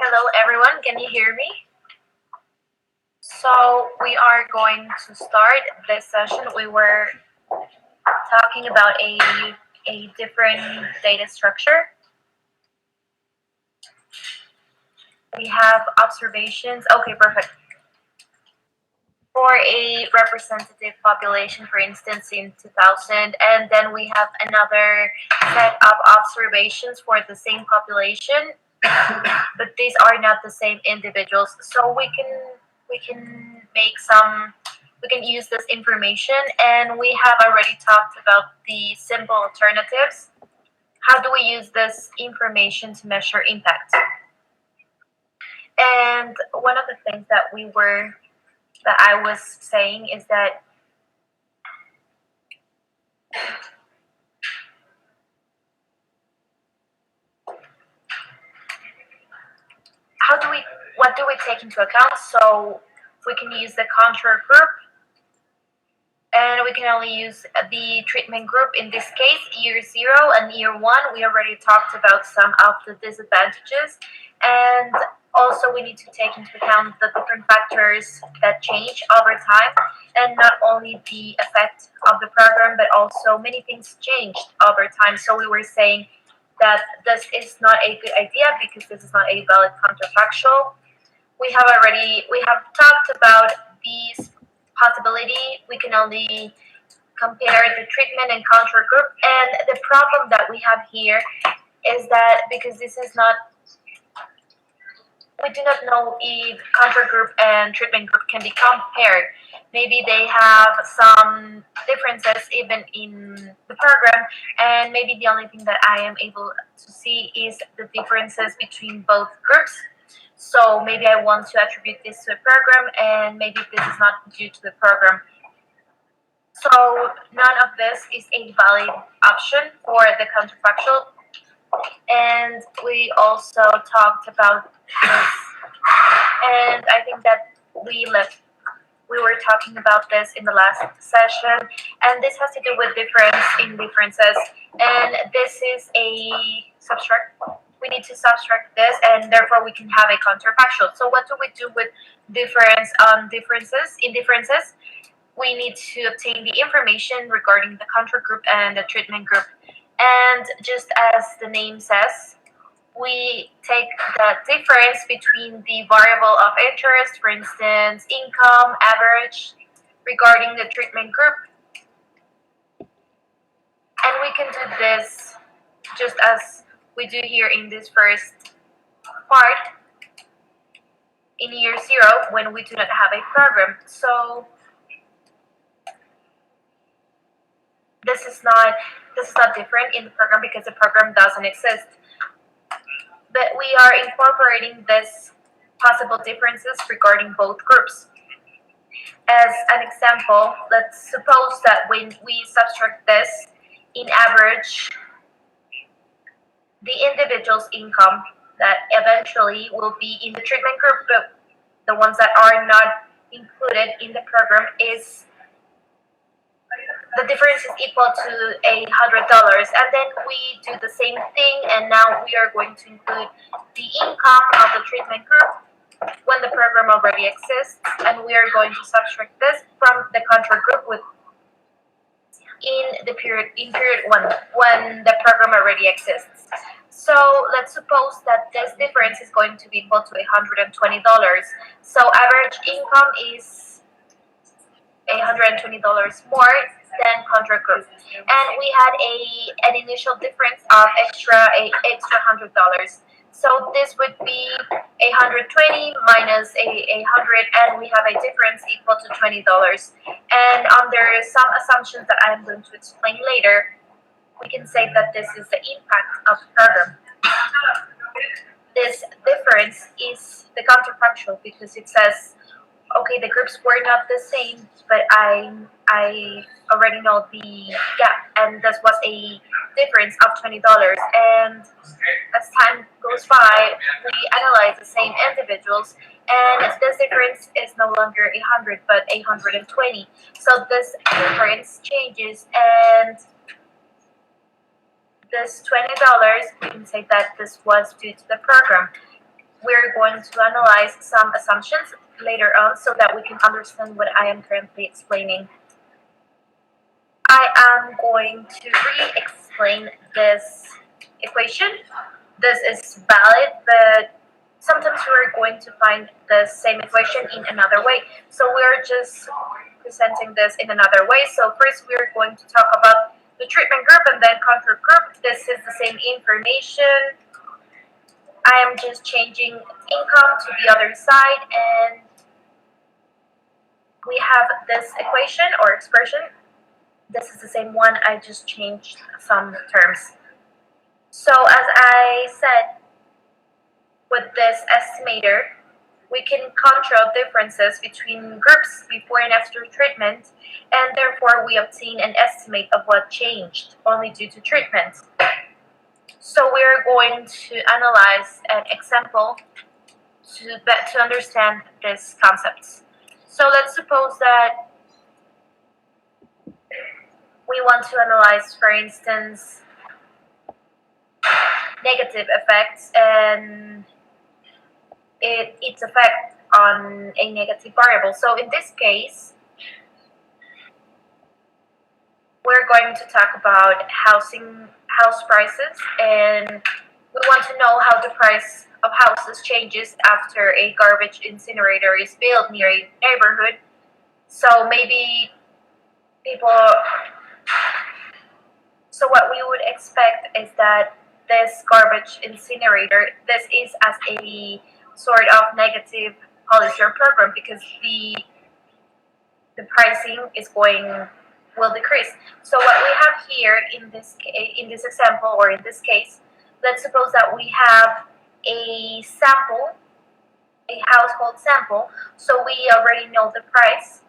Hello everyone, can you hear me? So we are going to start this session. We were talking about a different data structure. We have observations. Okay, perfect. For a representative population, for instance, in 2000, and then we have another set of observations for the same population, but these are not the same individuals. So we can make some we can use this information, and we have already talked about the simple alternatives. How do we use this information to measure impact? And one of the things that I was saying is that how do we what do we take into account? So we can use the control group, and we can only use the treatment group in this case, year 0 and year 1. We already talked about some of the disadvantages, and also we need to take into account the different factors that change over time, and not only the effect of the program, but also many things changed over time. So we were saying that this is not a good idea because this is not a valid counterfactual. We have talked about these possibility. We can only compare the treatment and control group, and the problem that we have here is that because this is not we do not know if control group and treatment group can be compared. Maybe they have some differences even in the program, and maybe the only thing that I am able to see is the differences between both groups. So maybe I want to attribute this to the program, and maybe this is not due to the program. So none of this is a valid option for the counterfactual. And we also talked about this, and I think that we were talking about this in the last session, and this has to do with difference in differences, and this is a subtract. We need to subtract this, and therefore we can have a counterfactual. So what do we do with difference on differences? In differences, we need to obtain the information regarding the control group and the treatment group. And just as the name says, we take the difference between the variable of interest, for instance, income, average, regarding the treatment group. And we can do this just as we do here in this first part in year 0 when we do not have a program. So this is not different in the program because the program doesn't exist. But we are incorporating these possible differences regarding both groups. As an example, let's suppose that when we subtract this, in average, the individual's income that eventually will be in the treatment group, but the ones that are not included in the program, is the difference is equal to $100, and then we do the same thing, and now we are going to include the income of the treatment group when the program already exists, and we are going to subtract this from the control group in period 1 when the program already exists. So let's suppose that this difference is going to be equal to $120. So average income is $120 more than control group, and we had an initial difference of extra $100. So this would be 120 minus 100, and we have a difference equal to $20. And under some assumptions that I am going to explain later, we can say that this is the impact of the program. This difference is the counterfactual because it says, okay, the groups were not the same, but I already know the gap, and this was a difference of $20. And as time goes by, we analyze the same individuals, and this difference is no longer 100 but 120. So this difference changes, and this $20, we can say that this was due to the program. we're going to analyze some assumptions later on so that we can understand what I am currently explaining. I am going to re-explain this equation. This is valid, but sometimes we're going to find the same equation in another way. So we're just presenting this in another way. So first we're going to talk about the treatment group and then control group. This is the same information. I am just changing income to the other side, and we have this equation or expression. This is the same one, I just changed some terms. So as I said, with this estimator, we can control differences between groups before and after treatment, and therefore we obtain an estimate of what changed only due to treatment. So we're going to analyze an example to understand these concepts. So let's suppose that we want to analyze, for instance, negative effects and its effect on a negative variable. So in this case, we're going to talk about house prices, and we want to know how the price of houses changes after a garbage incinerator is built near a neighborhood. So maybe people so what we would expect is that this garbage incinerator, this is as a sort of negative policy or program because the pricing will decrease. So what we have here in this example or in this case, let's suppose that we have a sample, a household sample. So we already know the price,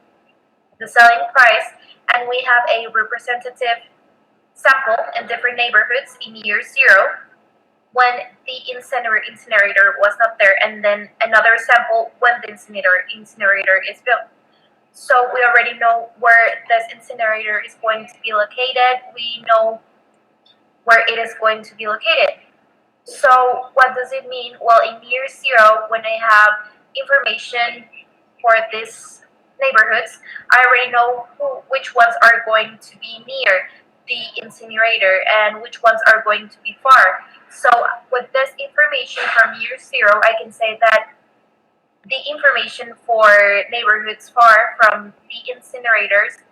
the selling price, and we have a representative sample in different neighborhoods in year 0 when the incinerator was not there, and then another sample when the incinerator is built. So we already know where this incinerator is going to be located. We know where it is going to be located. So what does it mean? Well, in year 0, when I have information for these neighborhoods, I already know which ones are going to be near the incinerator and which ones are going to be far. So with this information from year 0, I can say that the information for neighborhoods far from the incinerators,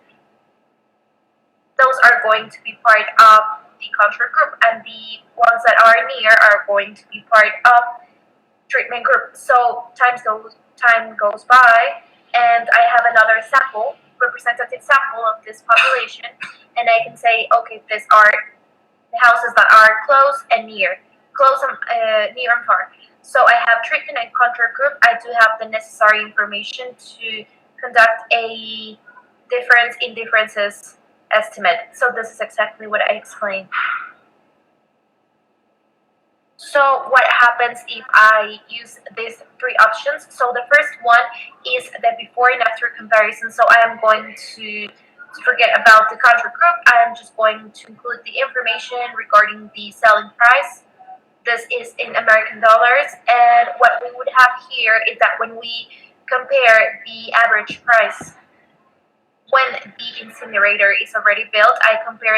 those are going to be part of the control group, and the ones that are near are going to be part of treatment group. So time goes by, and I have another sample, representative sample of this population, and I can say, okay, these are the houses that are close and near, near and far. So I have treatment and control group. I do have the necessary information to conduct a difference in differences estimate. So this is exactly what I explained. So what happens if I use these 3 options? So the first one is the before and after comparison. So I am going to forget about the control group. I am just going to include the information regarding the selling price. This is in American dollars, and what we would have here is that when we compare the average price when the incinerator is already built, I compare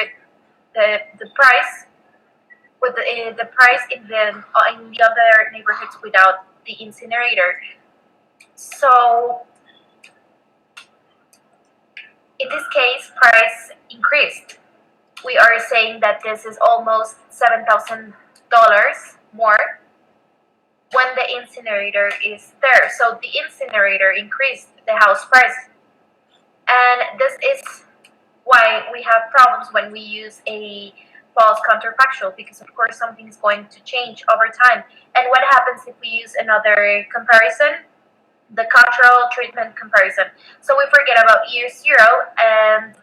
the price with the price in the other neighborhoods without the incinerator. So in this case, price increased. We are saying that this is almost $7,000 more when the incinerator is there. So the incinerator increased the house price. And this is why we have problems when we use a false counterfactual, because of course something is going to change over time. And what happens if we use another comparison? The control treatment comparison. So we forget about year 0 and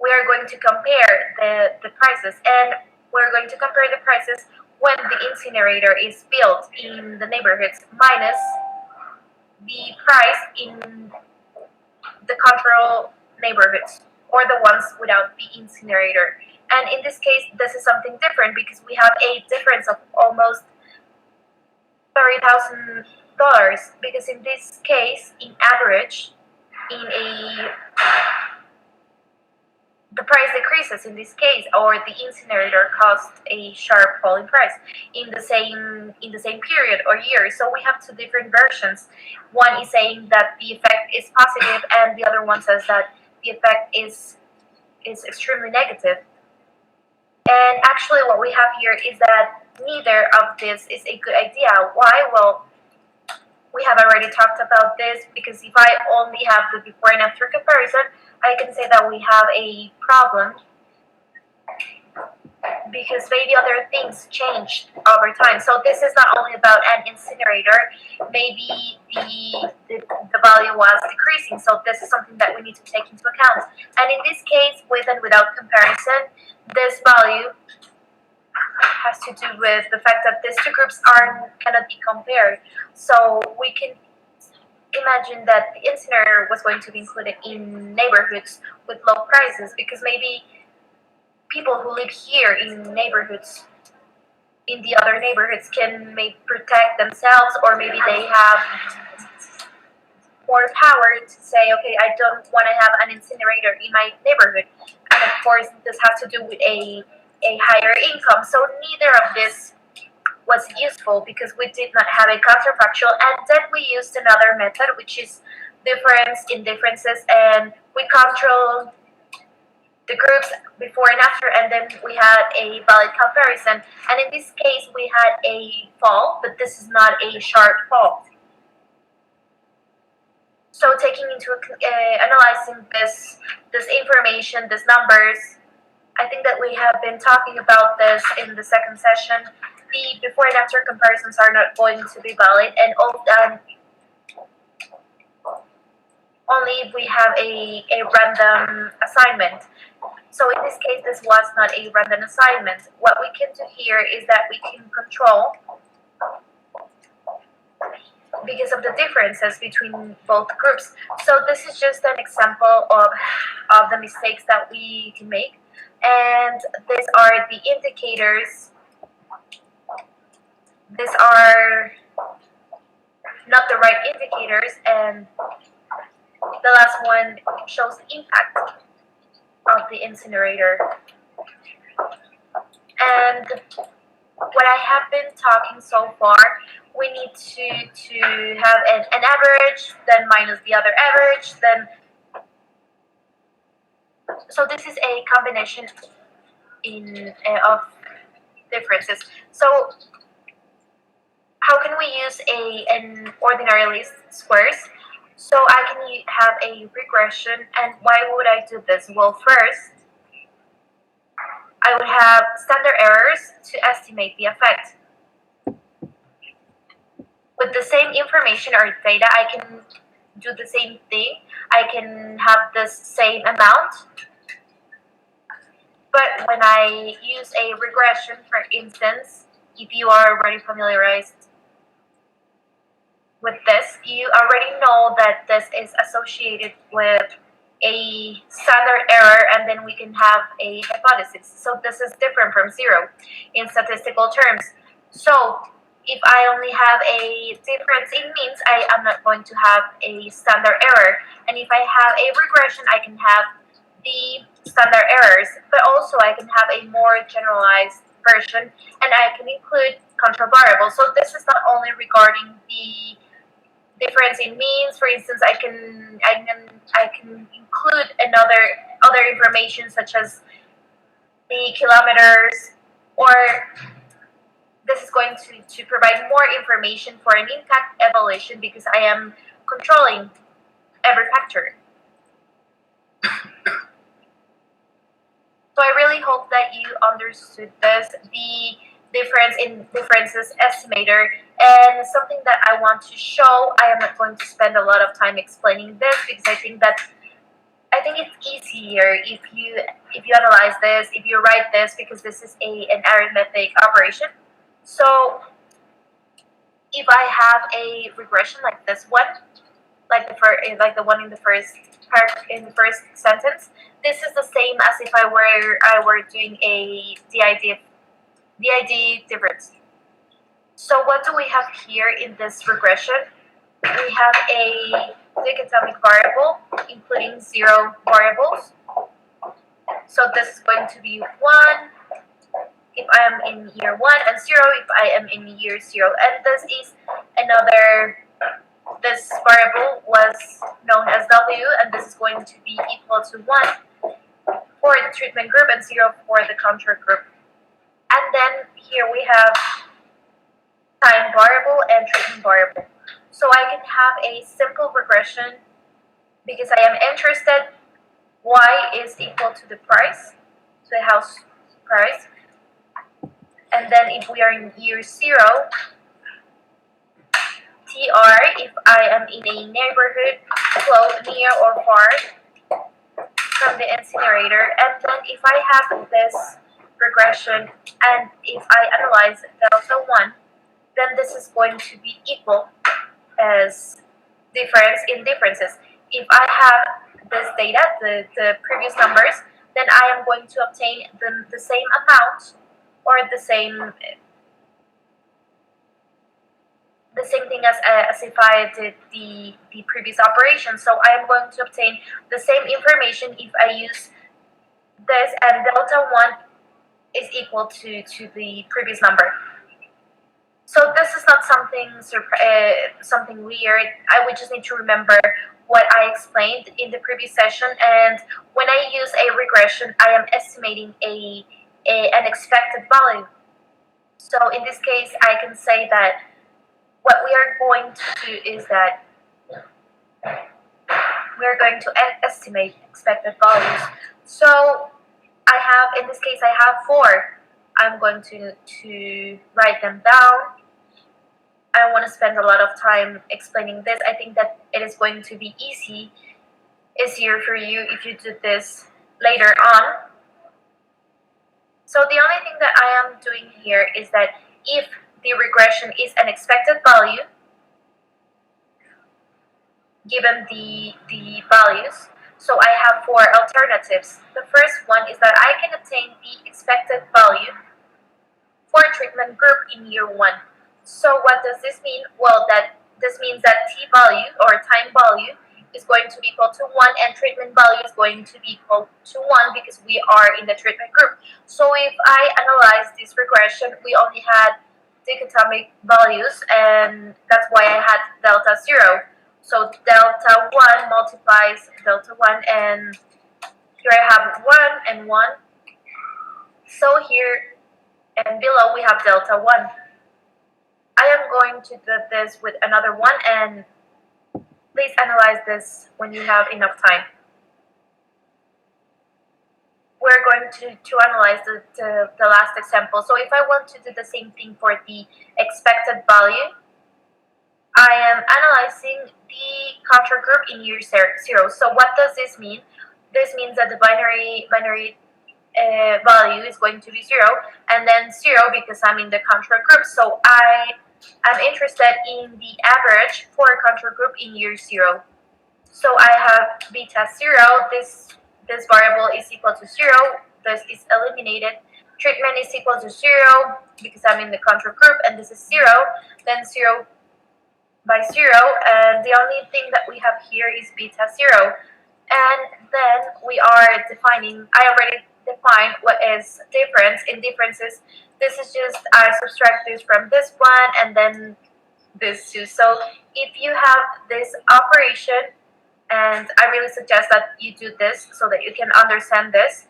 we are going to compare the prices, and we're going to compare the prices when the incinerator is built in the neighborhoods minus the price in the control neighborhoods or the ones without the incinerator. And in this case, this is something different because we have a difference of almost $30,000, because in this case, in average, in a the price decreases in this case, or the incinerator costs a sharp fall in price in the same period or year. So we have two different versions. One is saying that the effect is positive, and the other one says that the effect is extremely negative. And actually, what we have here is that neither of this is a good idea. Why? Well, we have already talked about this, because if I only have the before and after comparison, I can say that we have a problem, because maybe other things changed over time. So this is not only about an incinerator. Maybe the value was decreasing. So this is something that we need to take into account. And in this case, with and without comparison, this value has to do with the fact that these two groups cannot be compared. So we can imagine that the incinerator was going to be included in neighborhoods with low prices, because maybe people who live here in neighborhoods, in the other neighborhoods, can maybe protect themselves, or maybe they have more power to say, okay, I don't want to have an incinerator in my neighborhood. And of course, this has to do with a higher income. So neither of this was useful, because we did not have a counterfactual, and then we used another method, which is difference in differences, and we control the groups before and after, and then we had a valid comparison. And in this case, we had a fall, but this is not a sharp fall. So taking into analyzing this information, these numbers, I think that we have been talking about this in the second session. The before and after comparisons are not going to be valid, and only if we have a random assignment. So in this case, this was not a random assignment. What we can do here is that we can control, because of the differences between both groups. So this is just an example of the mistakes that we can make. And these are the indicators. These are not the right indicators, and the last one shows the impact of the incinerator. And what I have been talking so far, we need to have an average, then minus the other average, then. So this is a combination of differences. So how can we use an ordinary least squares? So I can have a regression, and why would I do this? Well, first, I would have standard errors to estimate the effect. With the same information or data, I can do the same thing. I can have the same amount. But when I use a regression, for instance, if you are already familiarized with this, you already know that this is associated with a standard error, and then we can have a hypothesis. So this is different from zero in statistical terms. So if I only have a difference in means, I am not going to have a standard error. And if I have a regression, I can have the standard errors, but also I can have a more generalized version, and I can include control variables. So this is not only regarding the difference in means. For instance, I can include other information, such as the kilometers, or this is going to provide more information for an impact evaluation, because I am controlling every factor. So I really hope that you understood this, the differences estimator, and something that I want to show. I am not going to spend a lot of time explaining this, because I think it's easier if you analyze this, if you write this, because this is an arithmetic operation. So if I have a regression like this one, like the one in the first sentence, this is the same as if I were doing a DID difference. So what do we have here in this regression? We have a dichotomic variable, including 0 variables. So this is going to be 1 if I am in year 1 and 0 if I am in year 0. And this is another, this variable was known as W, and this is going to be equal to 1 for the treatment group and 0 for the control group. And then here we have time variable and treatment variable. So I can have a simple regression because I am interested y is equal to the price, so the house price. And then if we are in year 0, TR if I am in a neighborhood close, near or far from the incinerator. And then if I have this regression and if I analyze delta 1, then this is going to be equal as difference in differences. If I have this data, the previous numbers, then I am going to obtain the same amount or the same thing as if I did the previous operation. So I am going to obtain the same information if I use this, and delta 1 is equal to the previous number. So this is not something weird. I would just need to remember what I explained in the previous session. And when I use a regression, I am estimating an expected value. So in this case, I can say that what we are going to do is that we are going to estimate expected values. So I have, in this case, I have 4. I'm going to write them down. I don't want to spend a lot of time explaining this. I think that it is going to be easier for you if you do this later on. So the only thing that I am doing here is that if the regression is an expected value, given the values, so I have 4 alternatives. The first one is that I can obtain the expected value for a treatment group in year 1. So what does this mean? Well, this means that t value or time value is going to be equal to 1 and treatment value is going to be equal to 1 because we are in the treatment group. So if I analyze this regression, we only had dichotomic values, and that's why I had delta 0. So delta 1 multiplies delta 1, and here I have 1 and 1. So here and below we have delta 1. I am going to do this with another 1, and please analyze this when you have enough time. We're going to analyze the last example. So if I want to do the same thing for the expected value, I am analyzing the control group in year 0. So what does this mean? This means that the binary value is going to be 0, and then 0 because I'm in the control group. So I am interested in the average for a control group in year 0. So I have beta 0. This variable is equal to 0. This is eliminated. Treatment is equal to 0 because I'm in the control group, and this is 0. Then 0 by 0, and the only thing that we have here is beta 0. And then we are defining, I already defined what is difference. In differences, this is just, I subtract this from this one and then this too. So if you have this operation, and I really suggest that you do this so that you can understand this.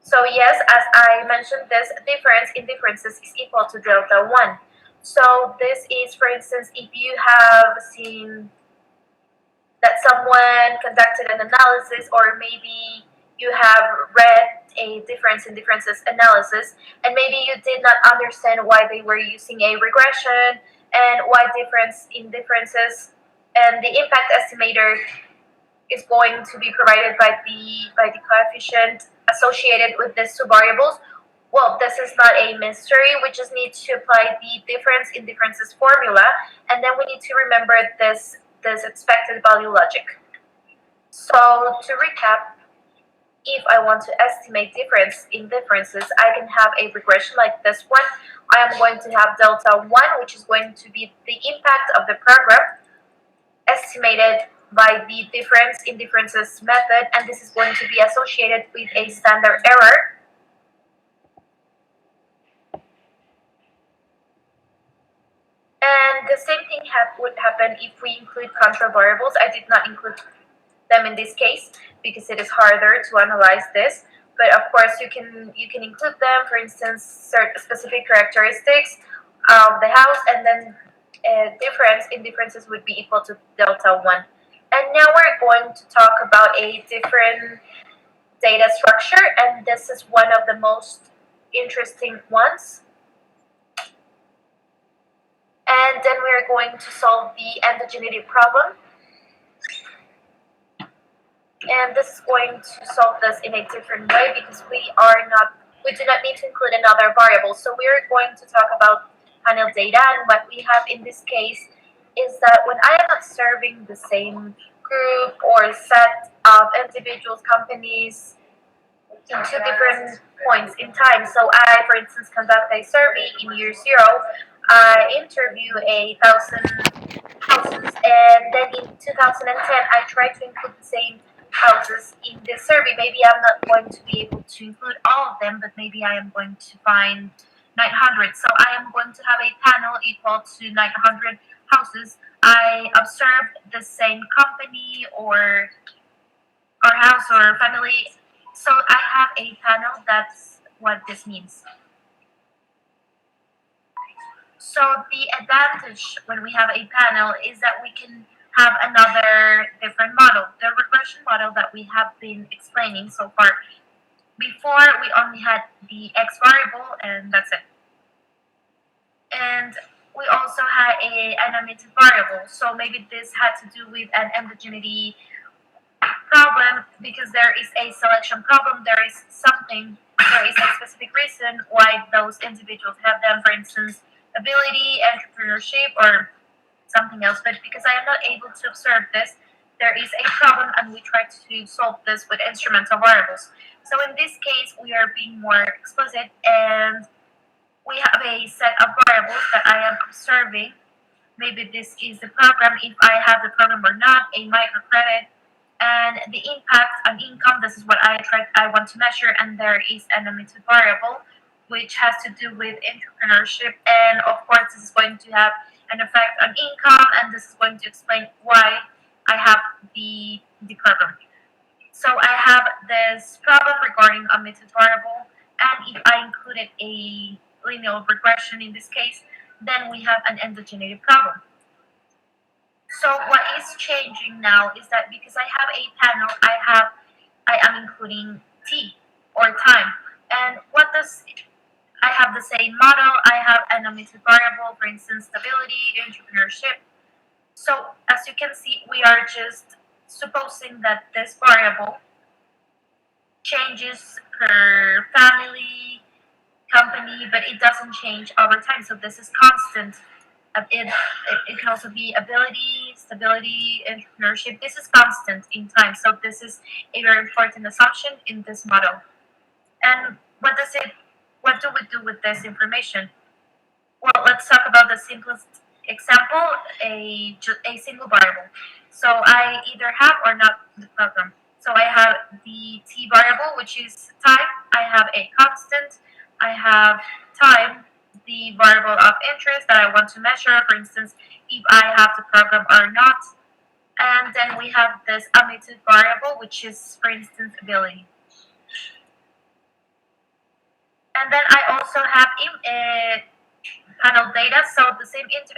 So yes, as I mentioned, this difference in differences is equal to delta 1. So this is, for instance, if you have seen that someone conducted an analysis, or maybe you have read a difference in differences analysis, and maybe you did not understand why they were using a regression and why difference in differences, and the impact estimator is going to be provided by the coefficient associated with these 2 variables. Well, this is not a mystery. We just need to apply the difference in differences formula, and then we need to remember this expected value logic. So to recap, if I want to estimate difference in differences, I can have a regression like this one. I am going to have delta 1, which is going to be the impact of the program estimated by the difference in differences method, and this is going to be associated with a standard error. And the same thing would happen if we include control variables. I did not include them in this case because it is harder to analyze this. But of course, you can include them. For instance, certain specific characteristics of the house, and then difference in differences would be equal to delta 1. And now we're going to talk about a different data structure, and this is one of the most interesting ones. And then we're going to solve the endogeneity problem. And this is going to solve this in a different way because we do not need to include another variable. So we're going to talk about panel data, and what we have in this case is that when I am observing the same group or set of individuals, companies in two different points in time. So I, for instance, conduct a survey in year 0. I interview 1,000 houses, and then in 2010 I try to include the same houses in this survey. Maybe I'm not going to be able to include all of them, but maybe I am going to find 900. So I am going to have a panel equal to 900 houses. I observed the same company or house or family. So I have a panel. That's what this means. So the advantage when we have a panel is that we can have another different model, the regression model that we have been explaining so far. Before, we only had the x variable, and that's it. And we also had an omitted variable. So maybe this had to do with an endogeneity problem because there is a selection problem. There is a specific reason why those individuals have them. For instance, ability, entrepreneurship, or something else. But because I am not able to observe this, there is a problem, and we try to solve this with instrumental variables. So in this case, we are being more explicit, and we have a set of variables that I am observing. Maybe this is the program, if I have the program or not, a microcredit, and the impact on income. This is what I want to measure, and there is an omitted variable which has to do with entrepreneurship, and of course this is going to have an effect on income, and this is going to explain why I have the program. So I have this problem regarding omitted variable, and if I included a linear regression in this case, then we have an endogeneity problem. So what is changing now is that because I have a panel, I am including t or time. And what does I have the same model, I have an omitted variable, for instance, stability, entrepreneurship. So as you can see, we are just supposing that this variable changes per family, company, but it doesn't change over time. So this is constant. It can also be ability, stability, entrepreneurship. This is constant in time. So this is a very important assumption in this model. And what do we do with this information? Well, let's talk about the simplest example, a single variable. So I either have or not the program. So I have the t variable, which is time. I have a constant. I have time, the variable of interest that I want to measure, for instance, if I have the program or not. And then we have this omitted variable, which is, for instance, ability. And then I also have panel data. So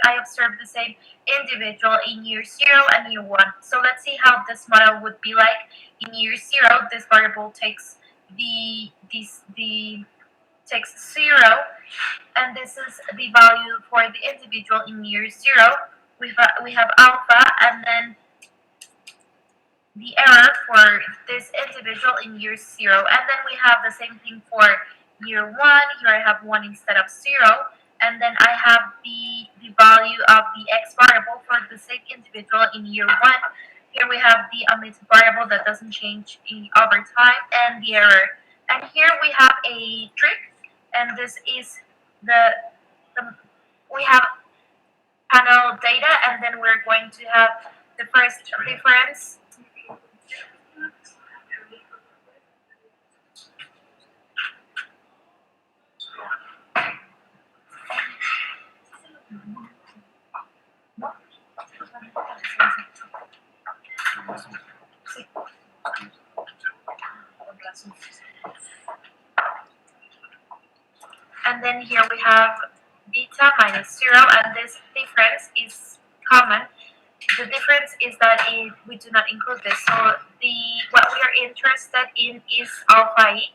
I observed the same individual in year 0 and year 1. So let's see how this model would be like. In year 0, this variable takes takes 0, and this is the value for the individual in year 0. We have alpha, and then the error for this individual in year 0. And then we have the same thing for year 1. Here I have 1 instead of 0. And then I have the value of the x variable for the same individual in year 1. Here we have the omitted variable that doesn't change over time and the error. And here we have a trick, and this is the we have panel data, and then we're going to have the first difference. And then here we have beta minus 0, and this difference is common. The difference is that we do not include this. So what we are interested in is alpha e,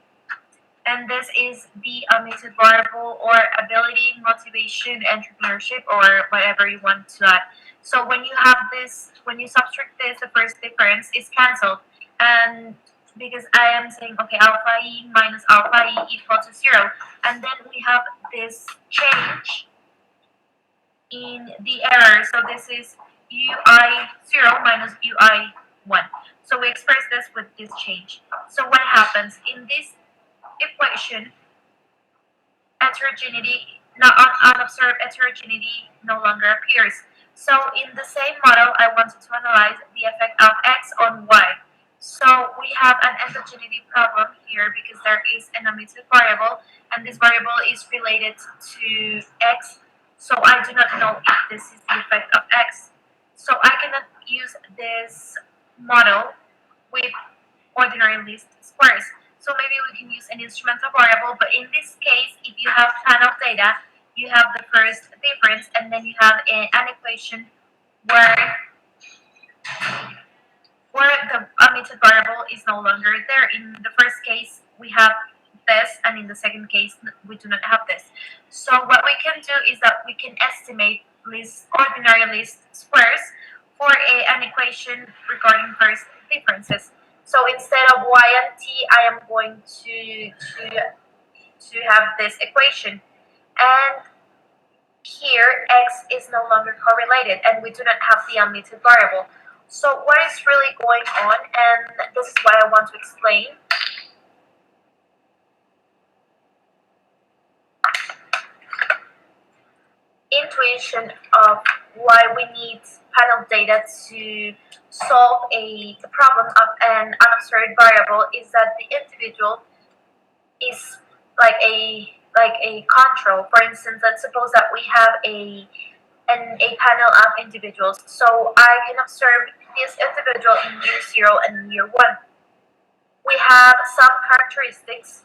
and this is the omitted variable or ability, motivation, entrepreneurship, or whatever you want to add. So when you have this, when you subtract this, the first difference is cancelled, and because I am saying okay, alpha e minus alpha e equal to 0, and then we have this change in the error. So this is ui 0 minus ui 1. So we express this with this change. So what happens in this equation? Heterogeneity, not unobserved heterogeneity, no longer appears. So in the same model, I wanted to analyze the effect of x on y. So we have an endogeneity problem here because there is an omitted variable, and this variable is related to x. So I do not know if this is the effect of x. So I cannot use this model with ordinary least squares. So maybe we can use an instrumental variable, but in this case, if you have panel data, you have the first difference, and then you have an equation where the omitted variable is no longer there. In the first case, we have this, and in the second case, we do not have this. So what we can do is that we can estimate ordinary least squares for an equation regarding first differences. So instead of y and t, I am going to have this equation, and here x is no longer correlated, and we do not have the omitted variable. So what is really going on, and this is what I want to explain. Intuition of why we need panel data to solve the problem of an unobserved variable is that the individual is like a control. For instance, let's suppose that we have a panel of individuals. So I can observe this individual in year 0 and year 1. We have some characteristics,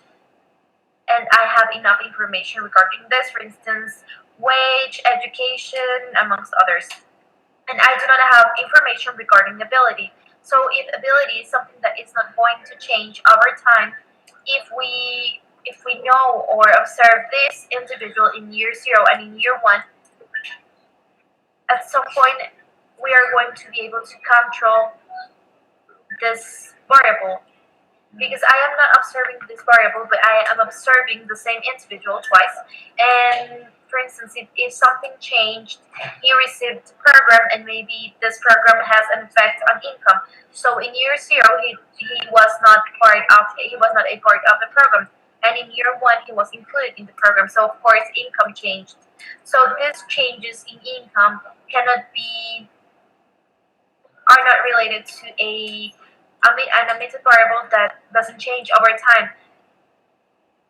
and I have enough information regarding this, for instance, wage, education, amongst others. And I do not have information regarding ability. So if ability is something that is not going to change over time, if we know or observe this individual in year 0 and in year 1, at some point we are going to be able to control this variable, because I am not observing this variable, but I am observing the same individual twice. And for instance, if something changed, he received the program, and maybe this program has an effect on income. So in year 0, he was not a part of the program, and in year 1 he was included in the program. So of course income changed. So these changes in income are not related to an omitted variable that doesn't change over time.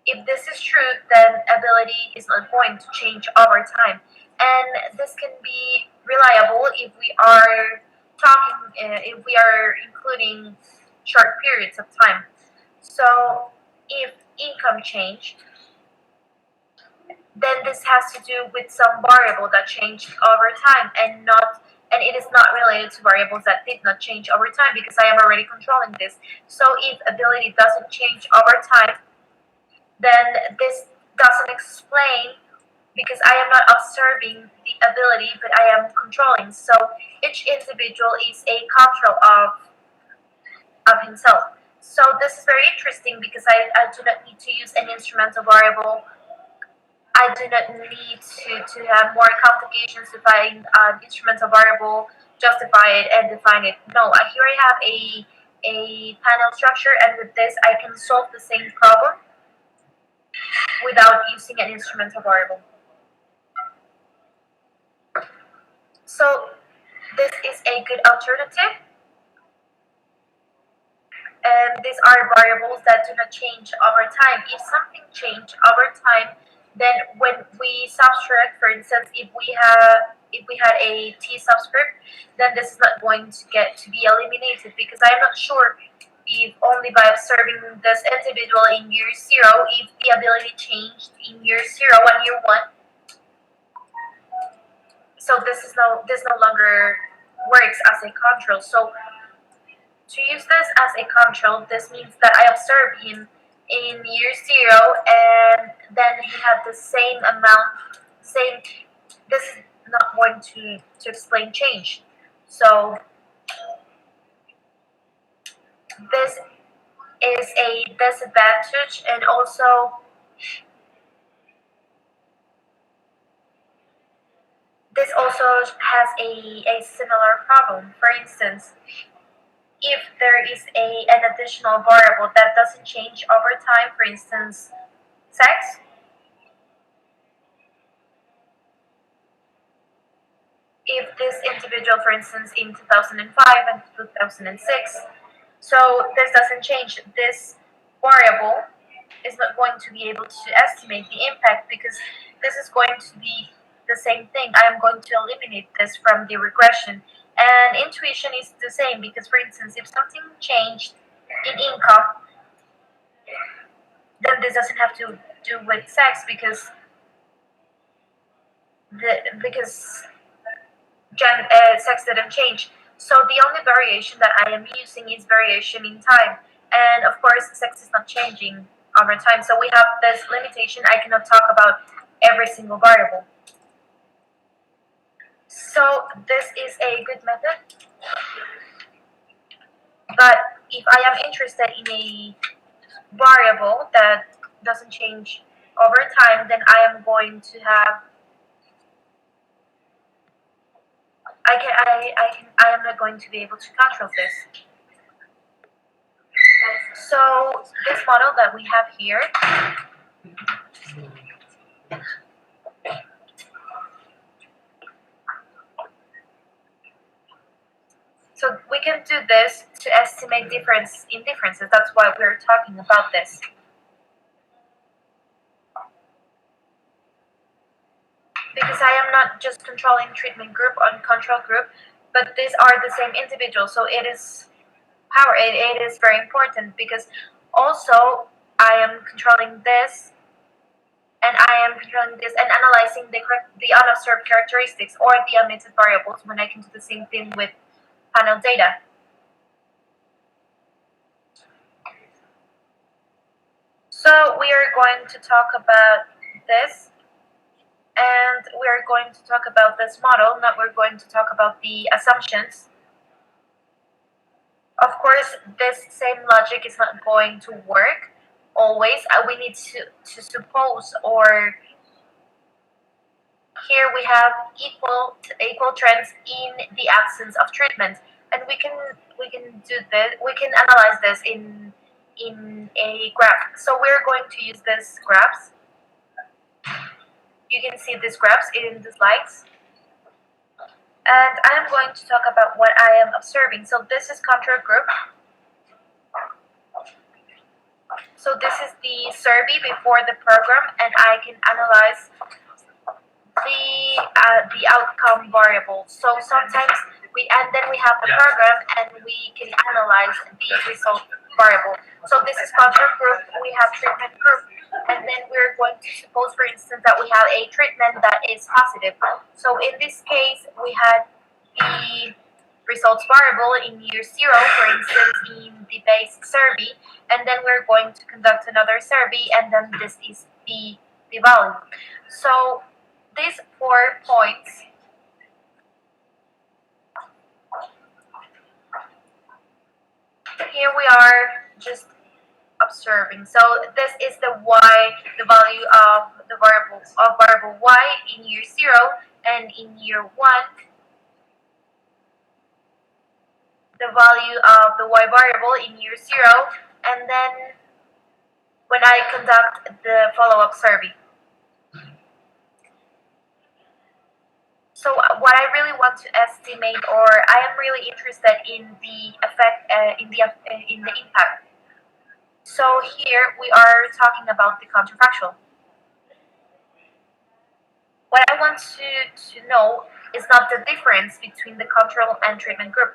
If this is true, then ability is not going to change over time, and this can be reliable if we are if we are including short periods of time. So if income changed, then this has to do with some variable that changed over time, and it is not related to variables that did not change over time, because I am already controlling this. So if ability doesn't change over time, then this doesn't explain, because I am not observing the ability, but I am controlling. So each individual is a control of himself. So this is very interesting, because I do not need to use an instrumental variable. I do not need to have more complications to find an instrumental variable justify it and define it. No, here I have a panel structure, and with this I can solve the same problem without using an instrumental variable. So this is a good alternative, and these are variables that do not change over time. If something changes over time, then when we subtract, for instance, if we had a t subscript, then this is not going to get to be eliminated, because I'm not sure if only by observing this individual in year 0, if the ability changed in year 0 and year 1. So this no longer works as a control. So to use this as a control, this means that I observe him in year 0, and then he had the same amount, same. This is not going to explain change. So this is a disadvantage, and also this also has a similar problem. For instance, if there is an additional variable that doesn't change over time, for instance, sex, if this individual, for instance, in 2005 and 2006, so this doesn't change, this variable is not going to be able to estimate the impact, because this is going to be the same thing. I am going to eliminate this from the regression. And intuition is the same, because, for instance, if something changed in income, then this doesn't have to do with sex, because sex didn't change. So the only variation that I am using is variation in time, and of course, sex is not changing over time. So we have this limitation. I cannot talk about every single variable. So this is a good method, but if I am interested in a variable that doesn't change over time, then I am going to have I am not going to be able to control this. So this model that we have here, so we can do this to estimate difference in differences. That's why we're talking about this. Because I am not just controlling treatment group on control group, but these are the same individual. So it is it is very important, because also I am controlling this, and I am controlling this and analyzing the unobserved characteristics or the omitted variables, when I can do the same thing with panel data. So we are going to talk about this, and we are going to talk about this model. Now we're going to talk about the assumptions. Of course, this same logic is not going to work always. We need to suppose, or here we have equal trends in the absence of treatment, and we can do this. We can analyze this in a graph. So we're going to use these graphs. You can see these graphs in the slides. And I am going to talk about what I am observing. So this is control group. So this is the survey before the program, and I can analyze the outcome variable. So sometimes we have the program, and we can analyze the result variable. So this is control group. We have treatment group, and then we're going to suppose, for instance, that we have a treatment that is positive. So in this case, we had the results variable in year 0, for instance, in the base survey, and then we're going to conduct another survey, and then this is the value. So these 4 points here we are just observing. So this is the value of the variable y in year 0, and in year 1 the value of the y variable in year 0, and then when I conduct the follow-up survey. So what I really want to estimate, or I am really interested in the effect, in the impact. So here we are talking about the counterfactual. What I want to know is not the difference between the control and treatment group,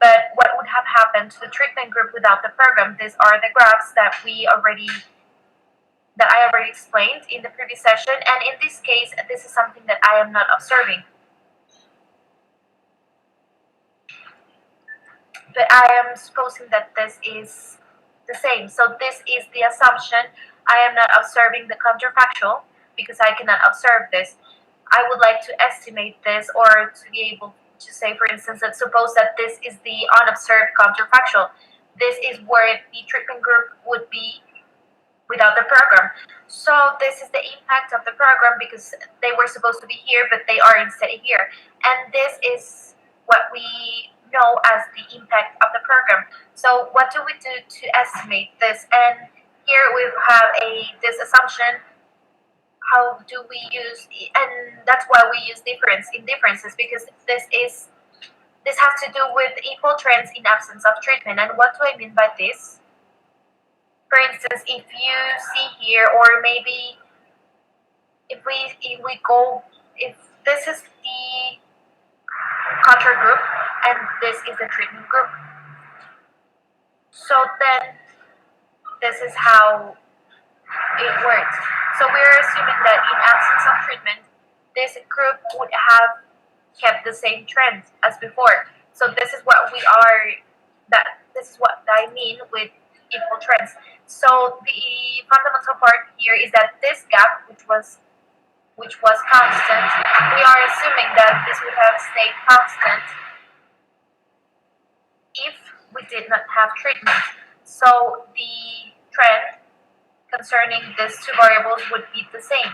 but what would have happened to the treatment group without the program. These are the graphs that I already explained in the previous session, and in this case, this is something that I am not observing. But I am supposing that this is the same. So this is the assumption. I am not observing the counterfactual because I cannot observe this. I would like to estimate this, or to be able to say, for instance, that suppose that this is the unobserved counterfactual. This is where the treatment group would be without the program. So this is the impact of the program because they were supposed to be here, but they are instead here. And this is what we know as the impact of the program. So what do we do to estimate this? And here we have this assumption. How do we use, and that's why we use differences, because this has to do with equal trends in absence of treatment. And what do I mean by this? For instance, if you see here, or maybe if this is the control group and this is the treatment group. So then this is how it works. So we're assuming that in absence of treatment, this group would have kept the same trend as before. So this is what this is what I mean with equal trends. So the fundamental part here is that this gap, which was constant, we are assuming that this would have stayed constant if we did not have treatment. So the trend concerning these two variables would be the same.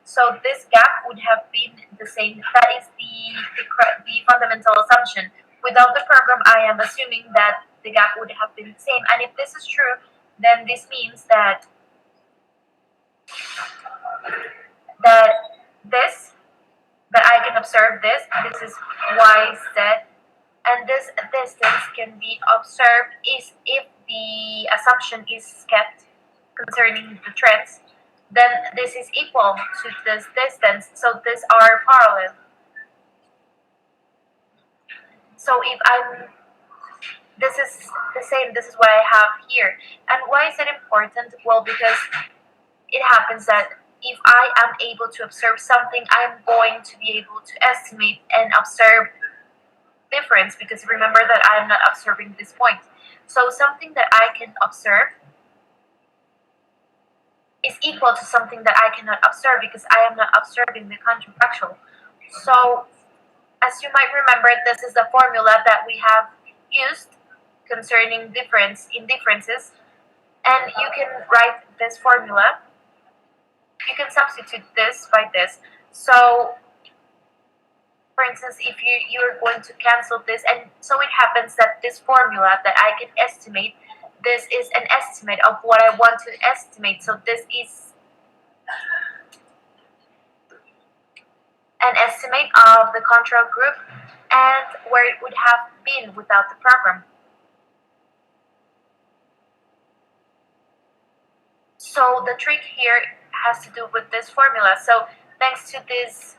So this gap would have been the same. That is the fundamental assumption. Without the program, I am assuming that the gap would have been the same. And if this is true, then this means that I can observe this. This is y, z, and this distance can be observed is if the assumption is kept concerning the trends. Then this is equal to this distance. So these are parallel. So if this is the same, this is what I have here. And why is it important? Well, because it happens that if I am able to observe something, I'm going to be able to estimate and observe difference, because remember that I am not observing this point. So something that I can observe is equal to something that I cannot observe because I am not observing the counterfactual. So as you might remember, this is the formula that we have used concerning differences, and you can write this formula. You can substitute this by this. So for instance, if you're going to cancel this, and so it happens that this formula that I can estimate, this is an estimate of what I want to estimate. So this is an estimate of the control group and where it would have been without the program. So the trick here has to do with this formula. So thanks to this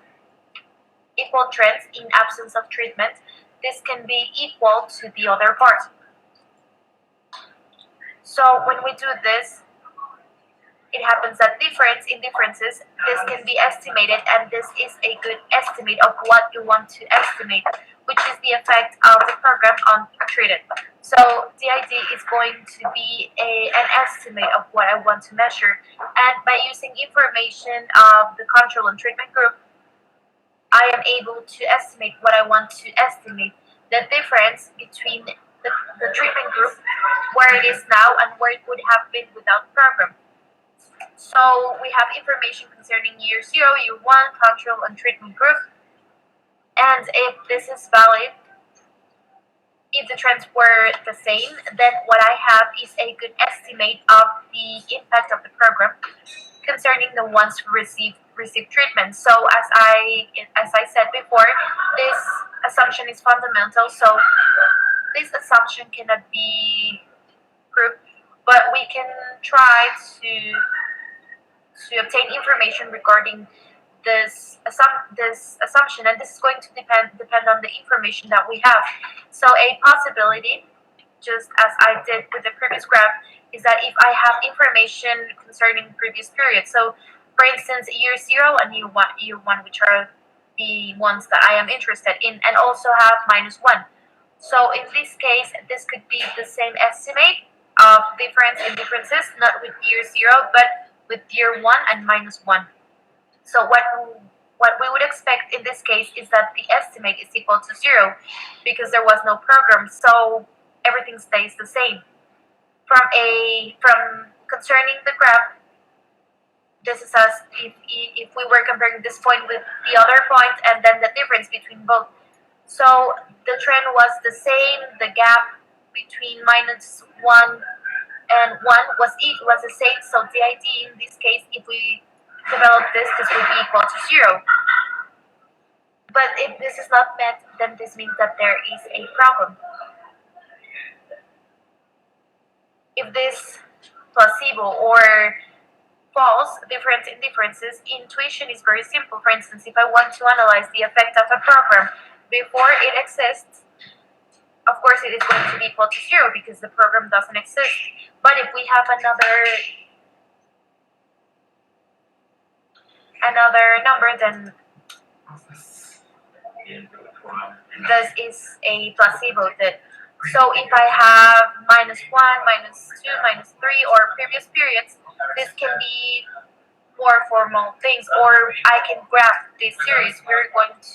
equal trends in absence of treatment, this can be equal to the other part. So when we do this, it happens that differences, this can be estimated, and this is a good estimate of what you want to estimate, which is the effect of the program on treated. So the idea is going to be an estimate of what I want to measure, and by using information of the control and treatment group, I am able to estimate what I want to estimate, the difference between the treatment group, where it is now and where it would have been without the program. So we have information concerning year 0, year 1, control and treatment group. And if this is valid, if the trends were the same, then what I have is a good estimate of the impact of the program concerning the ones who receive treatment. So as I said before, this assumption is fundamental. So this assumption cannot be proved, but we can try to obtain information regarding this assumption, and this is going to depend on the information that we have. So a possibility, just as I did with the previous graph, is that if I have information concerning previous periods, so for instance, year zero and year one, which are the ones that I am interested in, and also have minus one. So in this case, this could be the same estimate of difference in differences, not with year zero, but with year one and minus one. So what we would expect in this case is that the estimate is equal to zero because there was no program, so everything stays the same. From concerning the graph, this is as if we were comparing this point with the other point and then the difference between both. So the trend was the same, the gap between minus one and one was the same. So the idea in this case, if we develop this would be equal to zero. But if this is not met, then this means that there is a problem. If this placebo or false difference in differences, intuition is very simple. For instance, if I want to analyze the effect of a program before it exists, of course it is going to be equal to zero because the program doesn't exist. But if we have another number, then this is a placebo. So if I have minus one, minus two, minus three, or previous periods, this can be more formal things, or I can graph this series. We're going to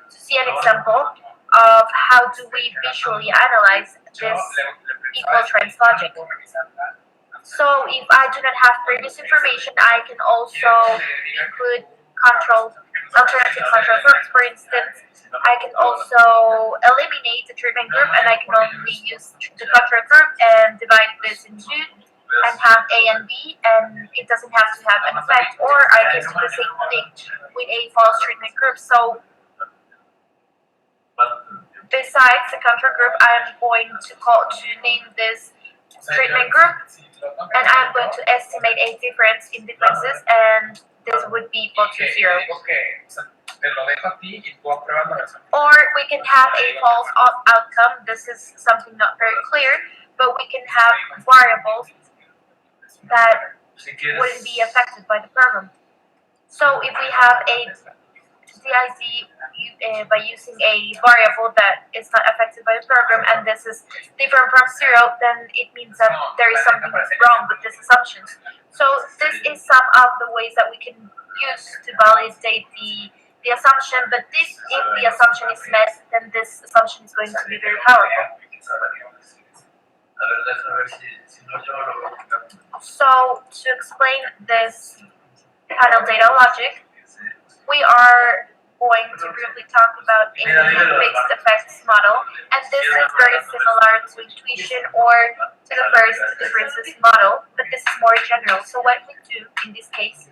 see an example of how do we visually analyze this equal trends logic. So if I do not have previous information, I can also include alternative control groups. For instance, I can also eliminate the treatment group and I can only use the control group and divide this in two and have A and B, and it doesn't have to have an effect. Or I can do the same thing with a false treatment group. So besides the control group, I'm going to name this treatment group, and I'm going to estimate a difference in differences, and this would be equal to zero. Or we can have a false outcome. This is something not very clear, but we can have variables that wouldn't be affected by the program. So if we have a DIC by using a variable that is not affected by the program, and this is different from zero, then it means that there is something wrong with this assumption. So this is some of the ways that we can use to validate the assumption, but if the assumption is met, then this assumption is going to be very powerful. So to explain this panel data logic, we are going to briefly talk about a fixed effects model, and this is very similar to intuition or to the first differences model, but this is more general. So what we do in this case,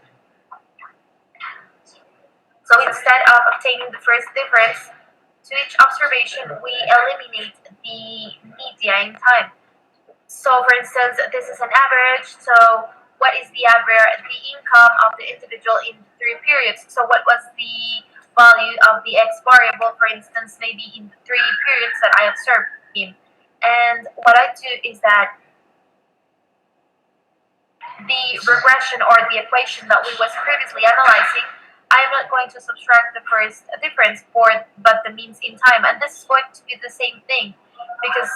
so instead of obtaining the first difference, to each observation we eliminate the media in time. So for instance, this is an average, so what is the average, the income of the individual in 3 periods? So what was the value of the x variable, for instance, maybe in the 3 periods that I observed him? And what I do is that the regression or the equation that we was previously analyzing, I am not going to subtract the first difference but the means in time, and this is going to be the same thing, because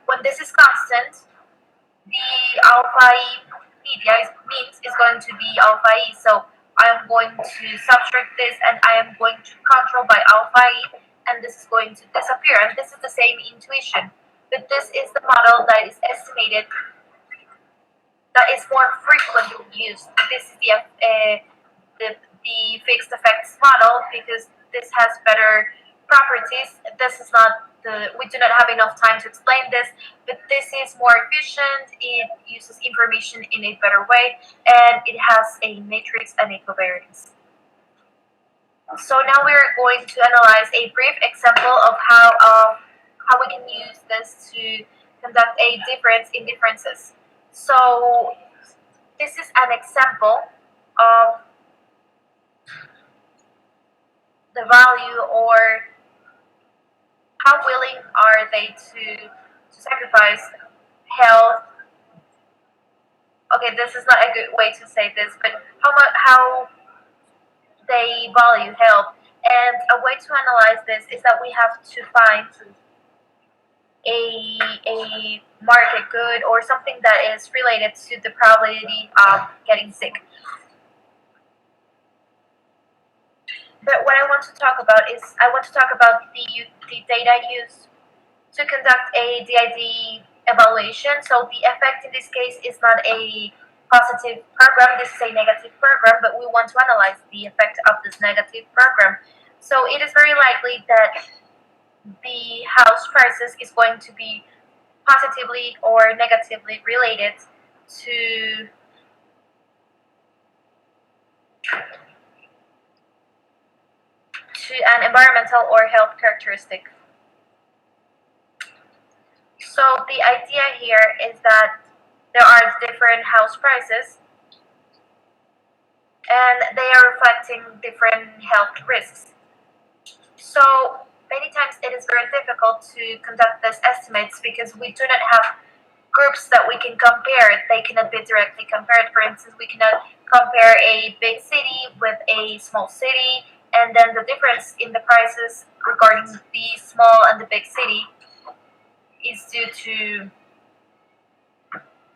when this is constant, the alpha e media means is going to be alpha e. So I am going to subtract this and I am going to control by alpha e, and this is going to disappear. And this is the same intuition, but this is the model that is estimated, that is more frequently used. This is the fixed effects model because this has better properties. This is not we do not have enough time to explain this, but this is more efficient. It uses information in a better way, and it has a matrix and a covariance. So now we're going to analyze a brief example of how we can use this to conduct a difference in differences. So this is an example of the value, or how willing are they to sacrifice health. Okay, this is not a good way to say this, but how they value health. And a way to analyze this is that we have to find a market good, or something that is related to the probability of getting sick. But what I want to talk about is I want to talk about the data used to conduct a DID evaluation. So the effect in this case is not a positive program, this is a negative program, but we want to analyze the effect of this negative program. So it is very likely that the house prices is going to be positively or negatively related to an environmental or health characteristic. So the idea here is that there are different house prices, and they are reflecting different health risks. So many times it is very difficult to conduct these estimates because we do not have groups that we can compare. They cannot be directly compared. For instance, we cannot compare a big city with a small city, and then the difference in the prices regarding the small and the big city is due to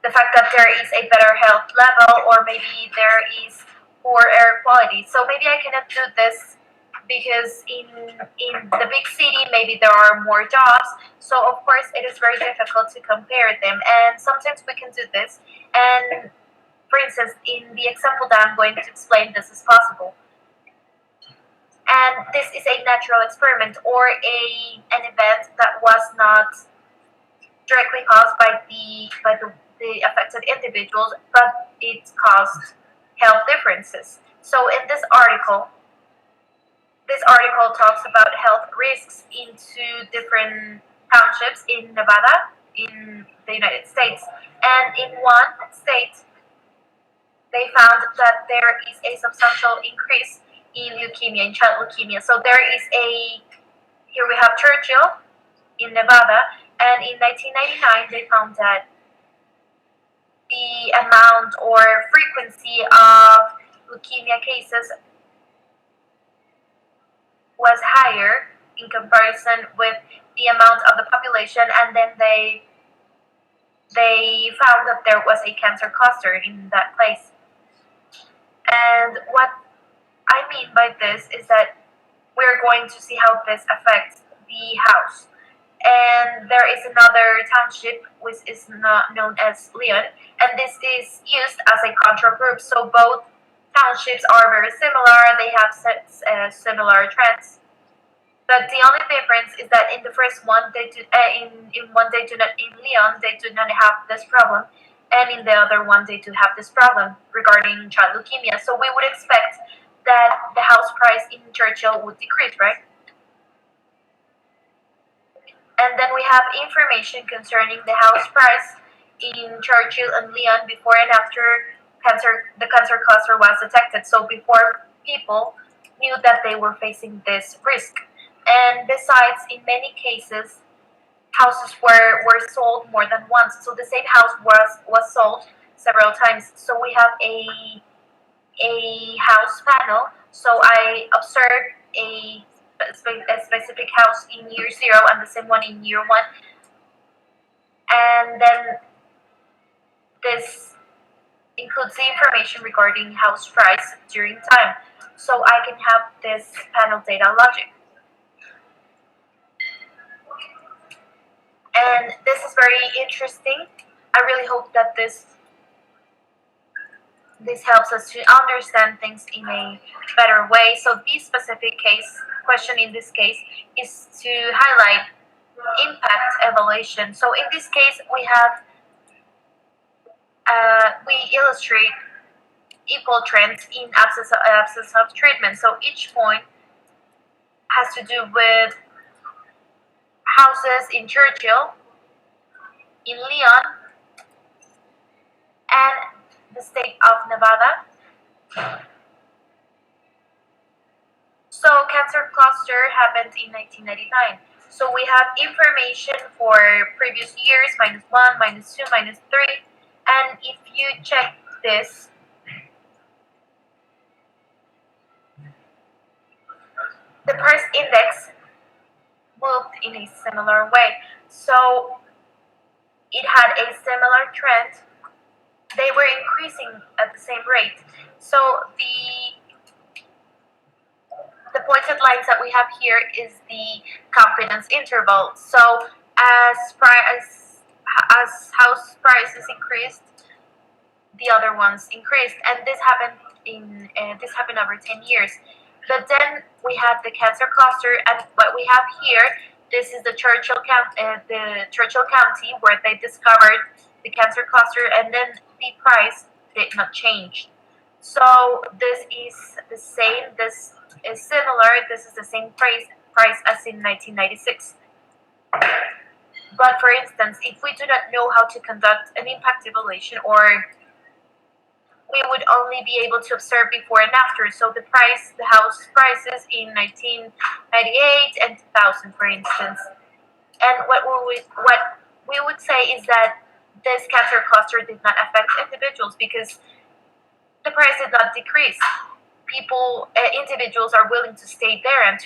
the fact that there is a better health level, or maybe there is poor air quality. So maybe I cannot do this because in the big city maybe there are more jobs. So of course it is very difficult to compare them, and sometimes we can do this. And for instance, in the example that I'm going to explain, this is possible. And this is a natural experiment, or an event that was not directly caused by the affected individuals, but it caused health differences. So in this article talks about health risks into different townships in Nevada, in the United States. And in one state, they found that there is a substantial increase in leukemia, in child leukemia. So here we have Churchill in Nevada, and in 1999 they found that the amount or frequency of leukemia cases was higher in comparison with the amount of the population, and then they found that there was a cancer cluster in that place. And what I mean by this is that we're going to see how this affects the house. And there is another township which is not known as Leon, and this is used as a control group. So both townships are very similar, they have similar trends. But the only difference is that in the first one, they do in Leon they do not have this problem, and in the other one they do have this problem regarding child leukemia. So we would expect that the house price in Churchill would decrease, right? And then we have information concerning the house price in Churchill and Leon before and after the cancer cluster was detected. So before people knew that they were facing this risk. And besides, in many cases, houses were sold more than once. So the same house was sold several times. So we have a house panel. So I observed a specific house in year 0 and the same one in year 1. And then this includes the information regarding house price during time. So I can have this panel data logic. And this is very interesting. I really hope that this helps us to understand things in a better way. So this specific question in this case is to highlight impact evaluation. So in this case, we illustrate equal trends in absence of treatment. So each point has to do with houses in Churchill, in Leon, and the state of Nevada. So cancer cluster happened in 1999. So we have information for previous years, -1, -2, -3. And if you check this, the price index moved in a similar way. So it had a similar trend. They were increasing at the same rate. So the pointed lines that we have here is the confidence interval. So as house prices increased, the other ones increased, and this happened over 10 years. But then we had the cancer cluster, and what we have here, this is the Churchill County where they discovered the cancer cluster, and then the price did not change. So this is the same. This is similar. This is the same price as in 1996. But for instance, if we do not know how to conduct an impact evaluation, or we would only be able to observe before and after. So the house prices in 1998 and 2000, for instance. And what we would say is that this cancer cluster did not affect individuals because the price did not decrease. Individuals are willing to stay there and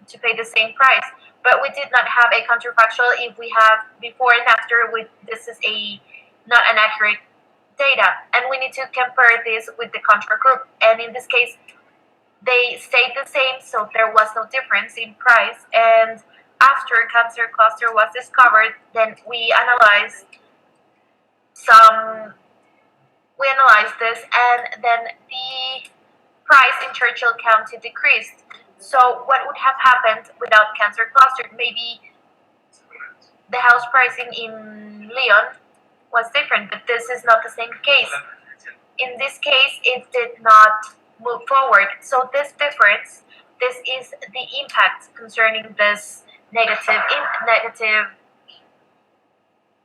to pay the same price. But we did not have a counterfactual. If we have before and after, this is a not an accurate data, and we need to compare this with the control group. And in this case, they stayed the same, so there was no difference in price. And after cancer cluster was discovered, then some we analyzed this, and then the price in Churchill County decreased. So what would have happened without cancer cluster? Maybe the house pricing in Leon was different, but this is not the same case. In this case, it did not move forward. So this is the impact concerning this negative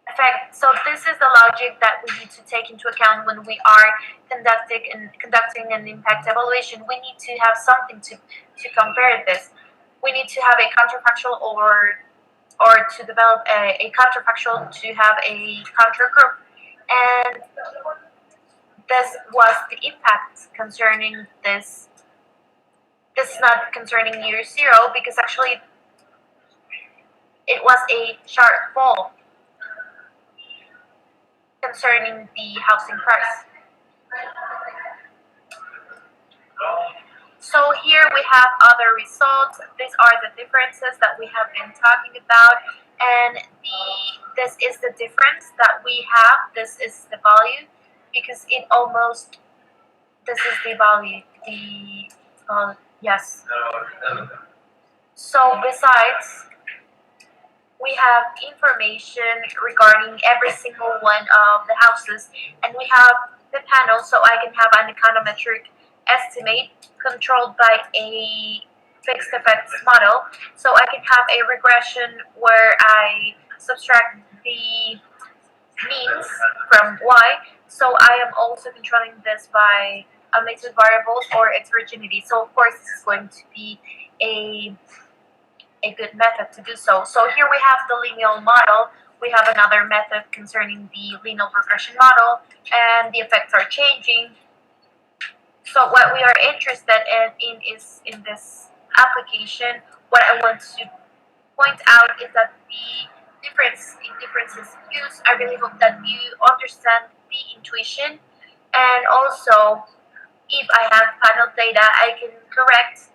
effect. So this is the logic that we need to take into account when we are conducting an impact evaluation. We need to have something to compare this. We need to have a counterfactual, or to develop a counterfactual to have a counter group. And this was the impact concerning this. This is not concerning year zero because actually it was a sharp fall concerning the housing price. So here we have other results. These are the differences that we have been talking about, and this is the difference that we have. This is the value because this is the value. Yes. So besides, we have information regarding every single one of the houses, and we have the panel, so I can have an econometric estimate controlled by a fixed effects model. So I can have a regression where I subtract the means from y. So I am also controlling this by a mixed variables or heterogeneity. So of course this is going to be a good method to do so. So here we have the lineal model. We have another method concerning the lineal regression model, and the effects are changing. So what we are interested in is in this application. What I want to point out is that the differences used. I really hope that you understand the intuition, and also if I have panel data, I can correct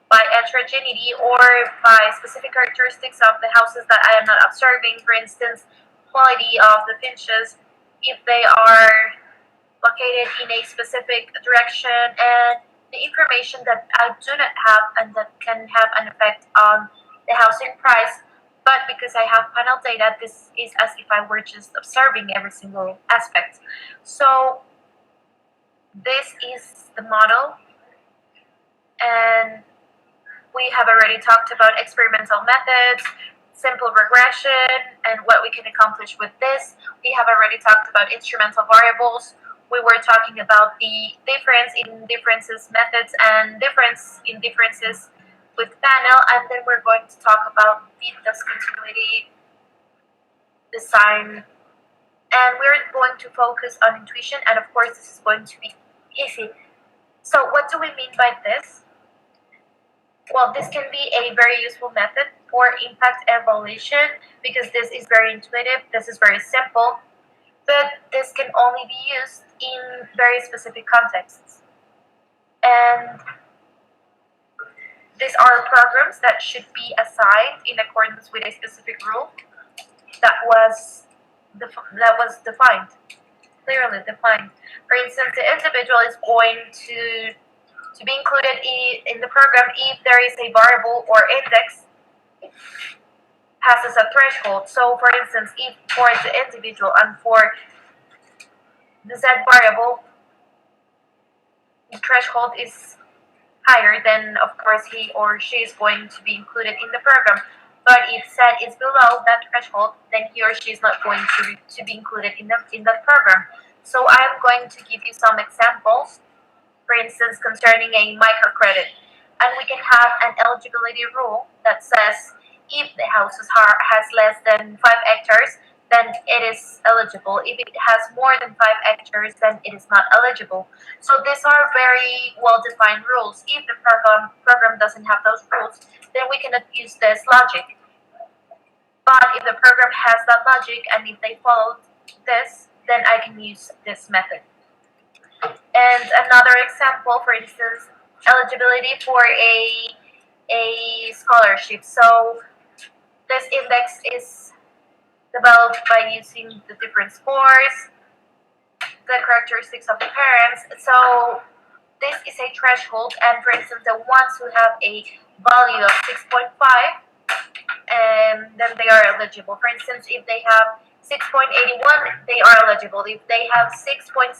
by heterogeneity or by specific characteristics of the houses that I am not observing. For instance, quality of the finches, if they are located in a specific direction, and the information that I do not have and that can have an effect on the housing price. But because I have panel data, this is as if I were just observing every single aspect. So this is the model, and we have already talked about experimental methods, simple regression, and what we can accomplish with this. We have already talked about instrumental variables. We were talking about the difference in differences methods and difference in differences with panel, and then we're going to talk about the discontinuity design, and we're going to focus on intuition, and of course this is going to be easy. So what do we mean by this? Well, this can be a very useful method for impact evaluation because this is very intuitive, this is very simple, but this can only be used in very specific contexts. And these are programs that should be assigned in accordance with a specific rule that was defined, clearly defined. For instance, the individual is going to be included in the program if there is a variable or index passes a threshold. So, for instance, if for the individual and for the Z variable, the threshold is higher, then of course he or she is going to be included in the program. But if Z is below that threshold, then he or she is not going to be included in that program. So I'm going to give you some examples, for instance, concerning a microcredit. And we can have an eligibility rule that says if the house has less than 5 hectares, then it is eligible. If it has more than 5 hectares, then it is not eligible. So these are very well-defined rules. If the program doesn't have those rules, then we cannot use this logic. But if the program has that logic and if they follow this, then I can use this method. And another example, for instance, eligibility for a scholarship. So this index is developed by using the different scores, the characteristics of the parents. So this is a threshold, and for instance, the ones who have a value of 6.5, and then they are eligible. For instance, if they have 6.81, they are eligible. If they have 6.79,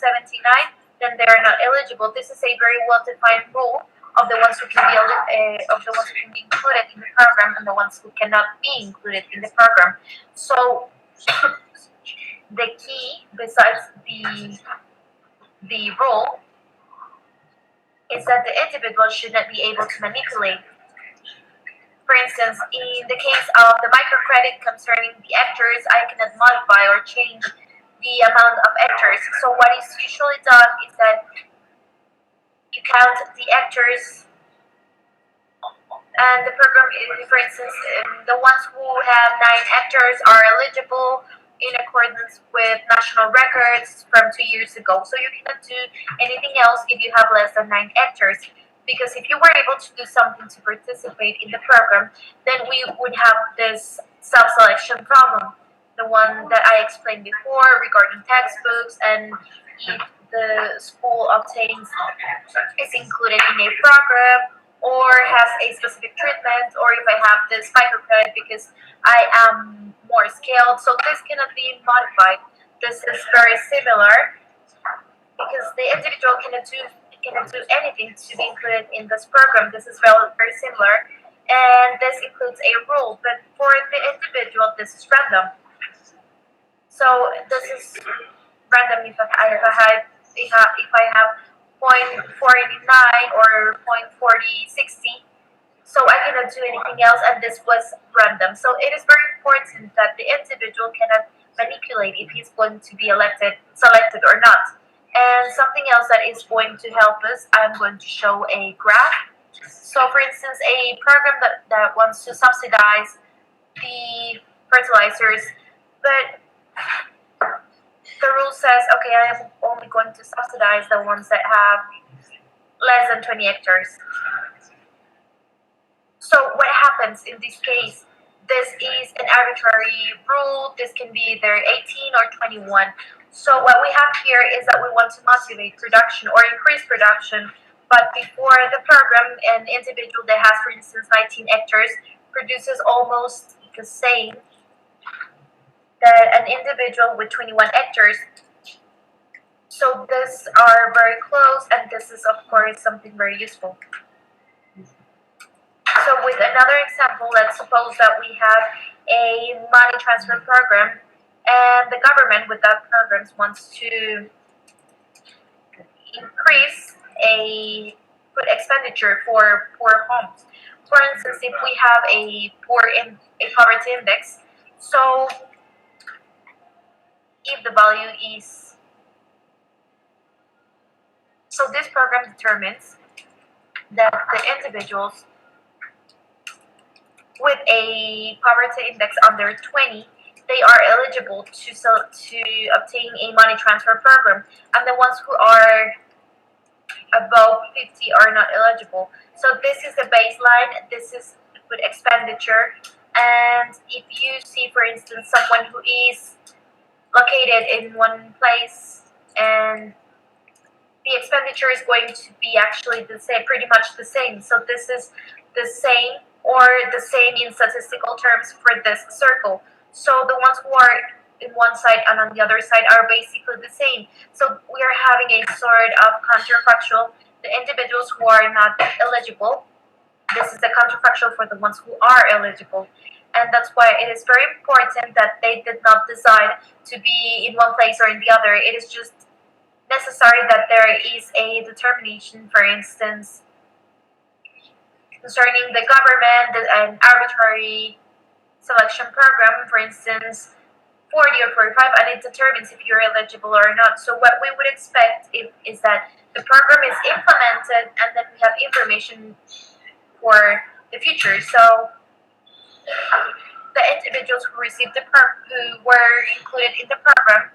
then they are not eligible. This is a very well-defined rule of the ones who can be included in the program and the ones who cannot be included in the program. So the key, besides the rule, is that the individual should not be able to manipulate. For instance, in the case of the microcredit concerning the hectares, I cannot modify or change the amount of hectares. So what is usually done is that you count the hectares, and the program, for instance, the ones who have 9 hectares are eligible in accordance with national records from 2 years ago. So you cannot do anything else if you have less than 9 hectares. Because if you were able to do something to participate in the program, then we would have this self-selection problem, the one that I explained before regarding textbooks, and if the school obtains is included in a program or has a specific treatment, or if I have this microcredit because I am more scaled. So this cannot be modified. This is very similar because the individual cannot do anything to be included in this program. This is very similar, and this includes a rule, but for the individual, this is random. So this is random if I have 0.49 or 0.4060. So I cannot do anything else, and this was random. So it is very important that the individual cannot manipulate if he's going to be selected or not. And something else that is going to help us, I'm going to show a graph. So for instance, a program that wants to subsidize the fertilizers, but the rule says, okay, I am only going to subsidize the ones that have less than 20 hectares. So what happens in this case? This is an arbitrary rule. This can be either 18 or 21. So what we have here is that we want to motivate production or increase production, but before the program, an individual that has, for instance, 19 hectares produces almost the same that an individual with 21 hectares. So these are very close, and this is of course something very useful. So with another example, let's suppose that we have a money transfer program, and the government with that program wants to increase a food expenditure for poor homes. For instance, if we have a poverty index, so if the value is so this program determines that the individuals with a poverty index under 20, they are eligible to obtain a money transfer program, and the ones who are above 50 are not eligible. So this is the baseline, this is food expenditure, and if you see, for instance, someone who is located in one place and the expenditure is going to be actually the same, pretty much the same. So this is the same or the same in statistical terms for this circle. So the ones who are in one side and on the other side are basically the same. So we are having a sort of counterfactual. The individuals who are not eligible, this is the counterfactual for the ones who are eligible. And that's why it is very important that they did not decide to be in one place or in the other. It is just necessary that there is a determination, for instance, concerning the government, an arbitrary selection program, for instance, 40 or 45, and it determines if you're eligible or not. So what we would expect is that the program is implemented and then we have information for the future. So the individuals who received who were included in the program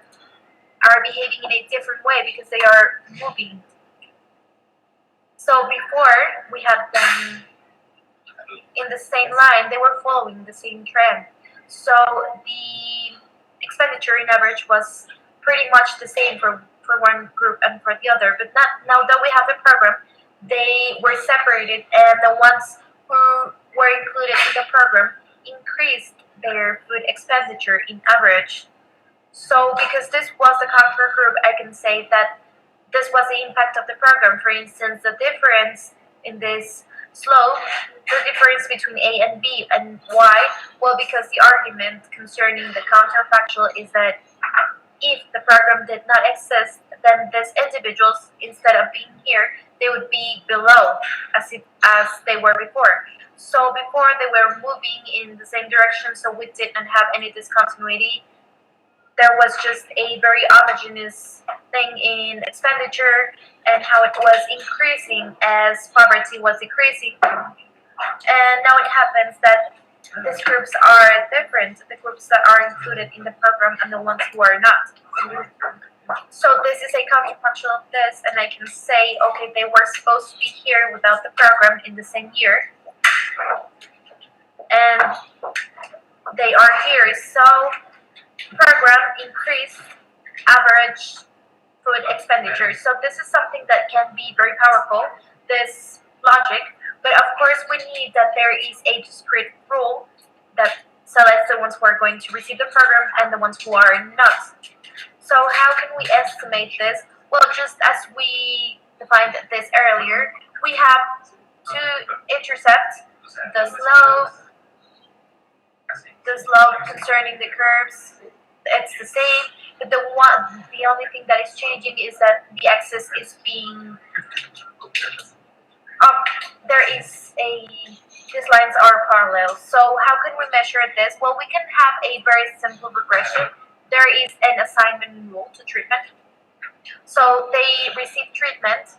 are behaving in a different way because they are moving. So before we had them in the same line, they were following the same trend. So the expenditure in average was pretty much the same for one group and for the other. But now that we have the program, they were separated, and the ones who were included in the program increased their food expenditure in average. So because this was the control group, I can say that this was the impact of the program. For instance, the difference in this slope, the difference between A and B, and why? Well, because the argument concerning the counterfactual is that if the program did not exist, then these individuals, instead of being here, they would be below as they were before. So before they were moving in the same direction, so we didn't have any discontinuity. There was just a very homogeneous thing in expenditure and how it was increasing as poverty was decreasing. And now it happens that these groups are different, the groups that are included in the program and the ones who are not. So this is a counterfactual of this, and I can say, okay, they were supposed to be here without the program in the same year, and they are here. So program increased average food expenditure. So this is something that can be very powerful, this logic, but of course we need that there is a discrete rule that selects the ones who are going to receive the program and the ones who are not. So how can we estimate this? Well, just as we defined this earlier, we have to intercept the slope concerning the curves. It's the same, but the only thing that is changing is that the axis is being up. These lines are parallel. So how can we measure this? Well, we can have a very simple regression. There is an assignment rule to treatment. So they receive treatment.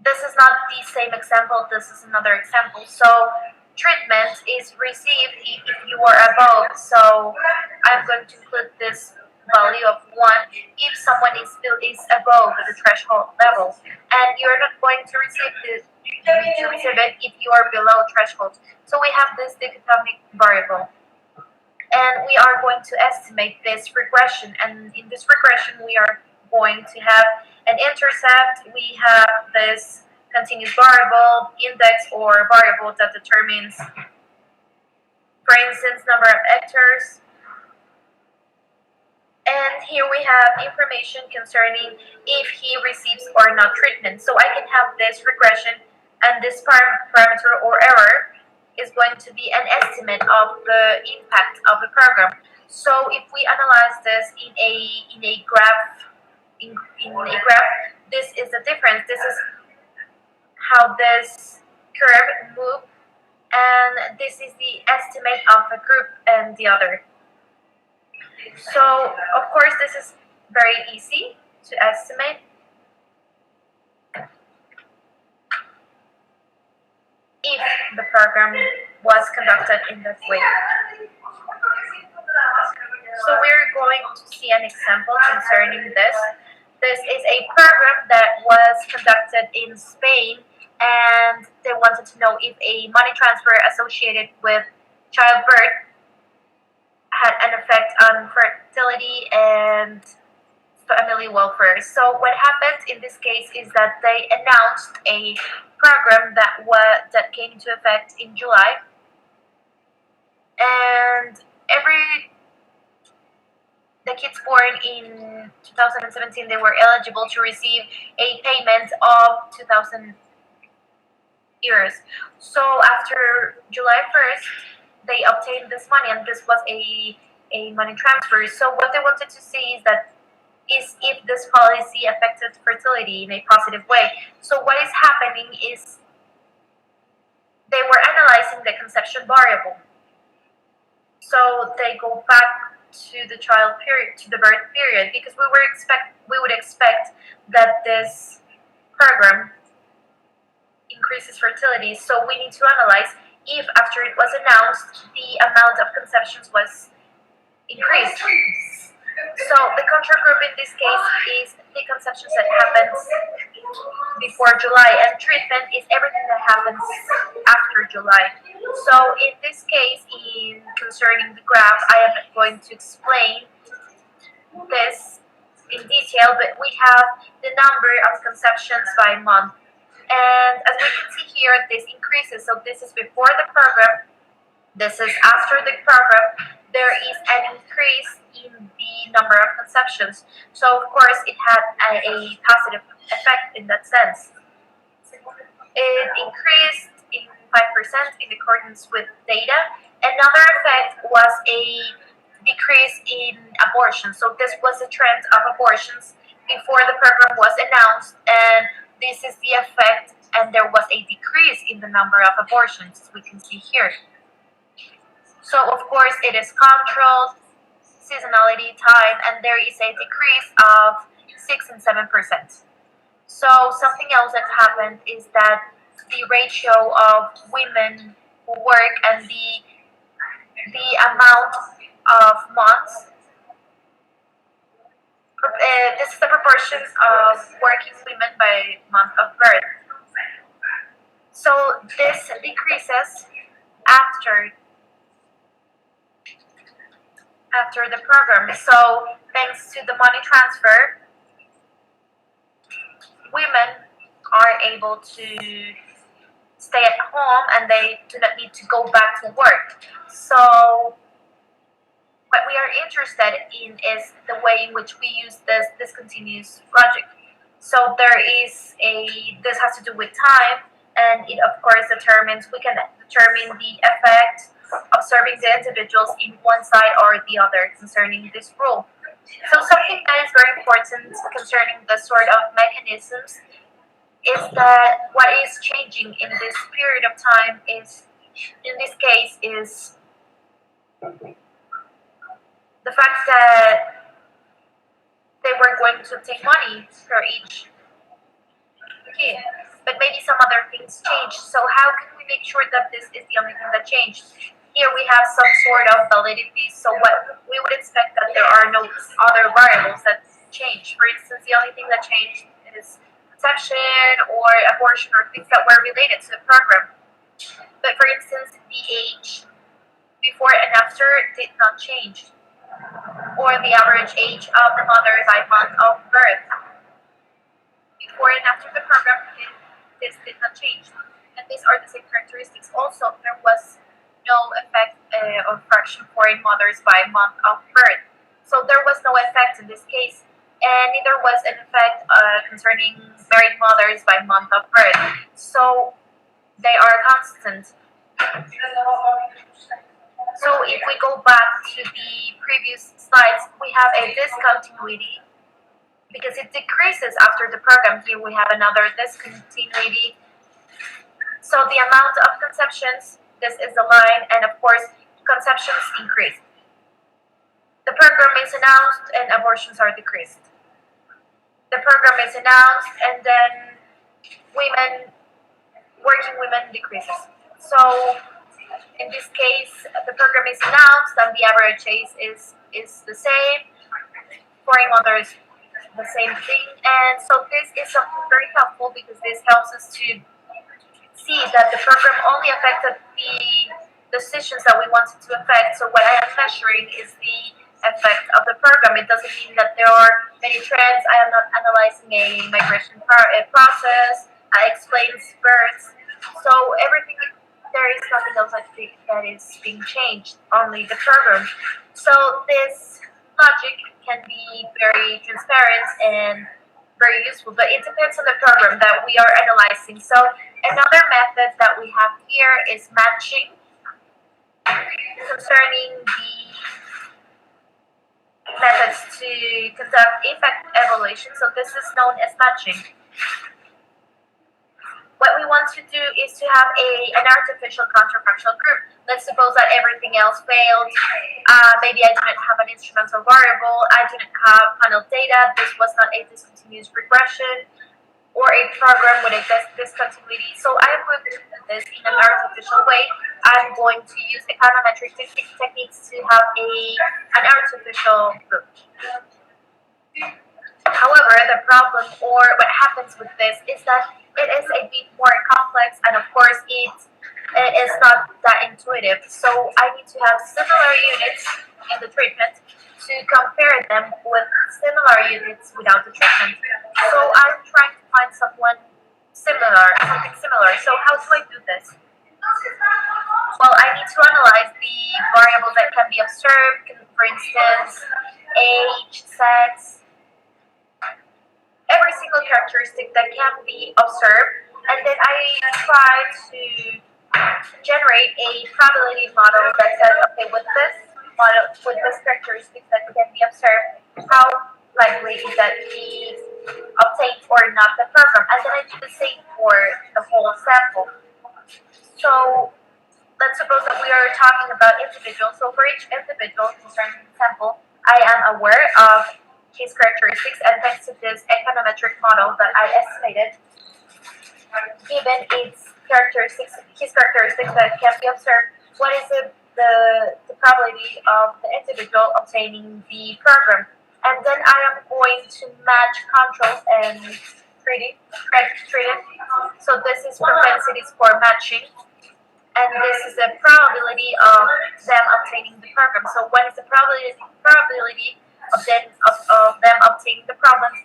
This is not the same example, this is another example. So treatment is received if you are above. So I'm going to include this value of 1 if someone is above the threshold level. And you're not going to receive it if you are below threshold. So we have this dichotomic variable. And we are going to estimate this regression. And in this regression, we are going to have an intercept. We have this continuous variable, index, or variable that determines, for instance, number of hectares. And here we have information concerning if he receives or not treatment. So I can have this regression, and this parameter or error is going to be an estimate of the impact of the program. So if we analyze this in a graph, this is the difference. This is how this curve moves, and this is the estimate of a group and the other. So, of course, this is very easy to estimate. If the program was conducted in that way. So we're going to see an example concerning this. This is a program that was conducted in Spain, and they wanted to know if a money transfer associated with childbirth had an effect on fertility and family welfare. So what happened in this case is that they announced a program that came into effect in July, and the kids born in 2017, they were eligible to receive a payment of 2,000 euros. So after July 1st, they obtained this money, and this was a money transfer. So what they wanted to see is if this policy affected fertility in a positive way. So what is happening is they were analyzing the conception variable. So they go back to the child period, to the birth period, because we would expect that this program increases fertility. So we need to analyze if after it was announced the amount of conceptions was increased. So the control group in this case is the conceptions that happens before July, and treatment is everything that happens after July. So in this case, in concerning the graph, I am not going to explain this in detail, but we have the number of conceptions by month. And as we can see here, this increases. So this is before the program, this is after the program. There is an increase in the number of conceptions. So of course it had a positive effect in that sense. It increased in 5% in accordance with data. Another effect was a decrease in abortion. So this was a trend of abortions before the program was announced, and this is the effect, and there was a decrease in the number of abortions, as we can see here. So of course it is controlled, seasonality, time, and there is a decrease of 6 and 7%. So something else that happened is that the ratio of women who work and the amount of months, this is the proportion of working women by month of birth. So this decreases after the program. So thanks to the money transfer, women are able to stay at home and they do not need to go back to work. So what we are interested in is the way in which we use this continuous logic. So this has to do with time, and it of course we can determine the effect observing the individuals in one side or the other concerning this rule. So something that is very important concerning the sort of mechanisms is that what is changing in this period of time is, in this case, is the fact that they were going to take money for each kid, but maybe some other things changed. So how can we make sure that this is the only thing that changed? Here we have some sort of validity, so what we would expect that there are no other variables that change. For instance, the only thing that changed is conception or abortion or things that were related to the program. But for instance, the age before and after did not change, or the average age of the mother by month of birth. Before and after the program this did not change. And these are the same characteristics. Also, there was no effect of fraction foreign mothers by month of birth. So there was no effect in this case, and neither was an effect concerning married mothers by month of birth. So they are constant. So if we go back to the previous slides, we have a discontinuity because it decreases after the program. Here we have another discontinuity. So the amount of conceptions, this is the line, and of course, conceptions increase. The program is announced and abortions are decreased. The program is announced and then working women decreases. So in this case, the program is announced and the average age is the same. Foreign mothers, the same thing. And so this is something very helpful because this helps us to see that the program only affected the decisions that we wanted to affect. So what I am measuring is the effect of the program. It doesn't mean that there are many trends. I am not analyzing a migration process. I explain births. So everything, there is nothing else that is being changed, only the program. So this logic can be very transparent and very useful, but it depends on the program that we are analyzing. So another method that we have here is matching concerning the methods to conduct effect evaluation. So this is known as matching. What we want to do is to have an artificial counterfactual group. Let's suppose that everything else failed. Maybe I didn't have an instrumental variable. I didn't have panel data. This was not a discontinuous regression or a program with a discontinuity. So I am going to do this in an artificial way. I'm going to use econometric techniques to have an artificial group. However, the problem or what happens with this is that it is a bit more complex, and of course it is not that intuitive. So I need to have similar units in the treatment to compare them with similar units without the treatment. So I'm trying to find something similar. So how do I do this? Well, I need to analyze the variables that can be observed, for instance, age, sex, every single characteristic that can be observed, and then I try to generate a probability model that says, okay, with this model, with this characteristics that can be observed, how likely is that he obtained or not the program, and then I do the same for the whole sample. So let's suppose that we are talking about individuals. So for each individual concerning the sample, I am aware of his characteristics, and thanks to this econometric model that I estimated, given his characteristics that can be observed, what is the probability of the individual obtaining the program? And then I am going to match controls and treat it. So this is propensities for matching, and this is the probability of them obtaining the program. So what is the probability of them obtaining the program?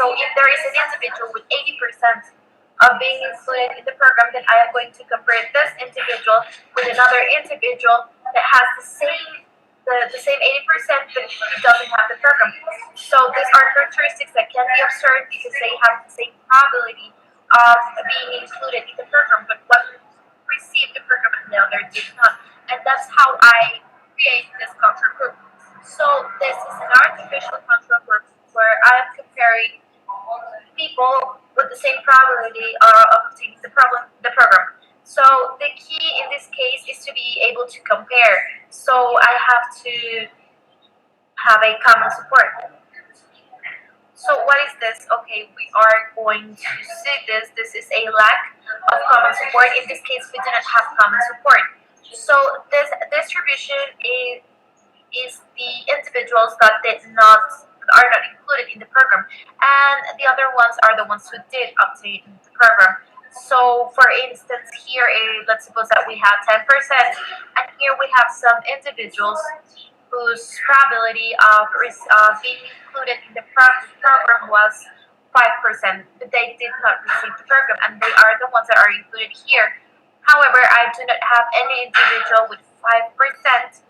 So if there is an individual with 80% of being included in the program, then I am going to compare this individual with another individual that has the same 80%, but he doesn't have the program. So these are characteristics that can be observed because they have the same probability of being included in the program, but one received the program and the other did not. And that's how I create this control group. So this is an artificial control group where I'm comparing people with the same probability of obtaining the program. So the key in this case is to be able to compare. So I have to have a common support. So what is this? Okay, we are going to see this. This is a lack of common support. In this case, we do not have common support. So this distribution is the individuals that are not included in the program, and the other ones are the ones who did obtain the program. So, for instance, here, let's suppose that we have 10%, and here we have some individuals whose probability of being included in the program was 5%, but they did not receive the program, and they are the ones that are included here. However, I do not have any individual with 5%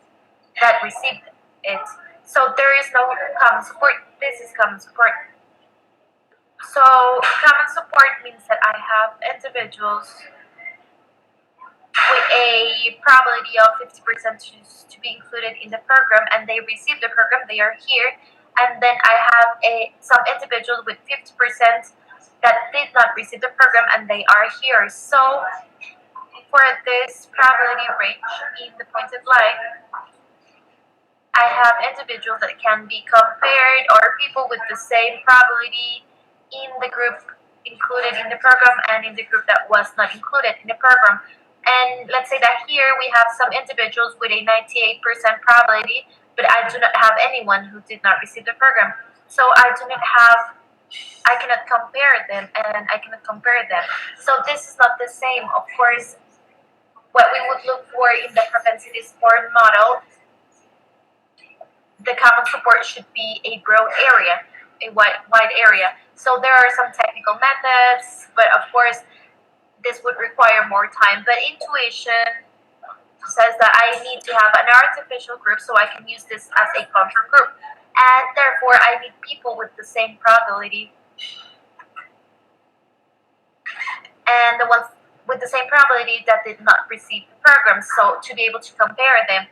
that received it. So there is no common support. This is common support. So common support means that I have individuals with a probability of 50% to be included in the program, and they receive the program, they are here. And then I have some individuals with 50% that did not receive the program, and they are here. So for this probability range in the pointed line, I have individuals that can be compared, or people with the same probability in the group included in the program and in the group that was not included in the program. And let's say that here we have some individuals with a 98% probability, but I do not have anyone who did not receive the program. So I cannot compare them, and I cannot compare them. So this is not the same. Of course, what we would look for in the propensity score model, the common support should be a broad area, a wide area. So there are some technical methods, but of course, this would require more time. But intuition says that I need to have an artificial group so I can use this as a control group. And therefore, I need people with the same probability. And the ones with the same probability that did not receive the program, so to be able to compare them.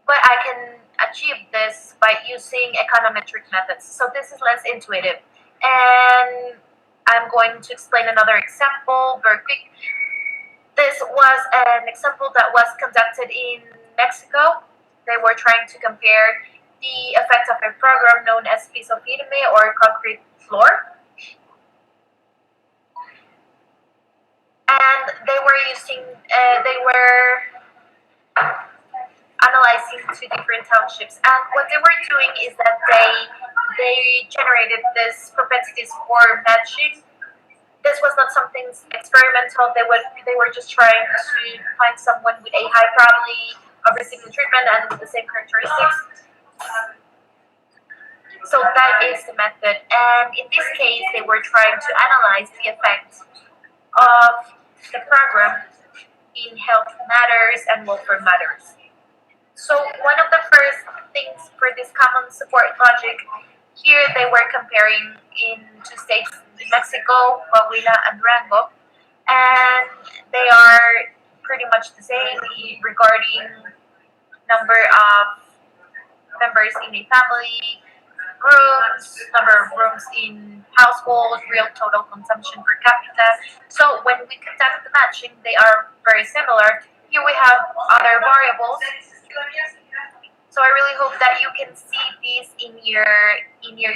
But I can achieve this by using econometric methods. So this is less intuitive. And I'm going to explain another example very quick. This was an example that was conducted in Mexico. They were trying to compare the effect of a program known as piso firme, or concrete floor. And they were analyzing two different townships. And what they were doing is that they generated this propensity score matching. This was not something experimental. They were just trying to find someone with a high probability of receiving treatment and with the same characteristics. So that is the method. And in this case, they were trying to analyze the effect of the program in health matters and welfare matters. So one of the first things for this common support logic, here they were comparing in two states, Mexico, Coahuila, and Durango, and they are pretty much the same regarding number of members in a family, rooms, number of rooms in household, real total consumption per capita. So when we conduct the matching, they are very similar. Here we have other variables. So I really hope that you can see these in your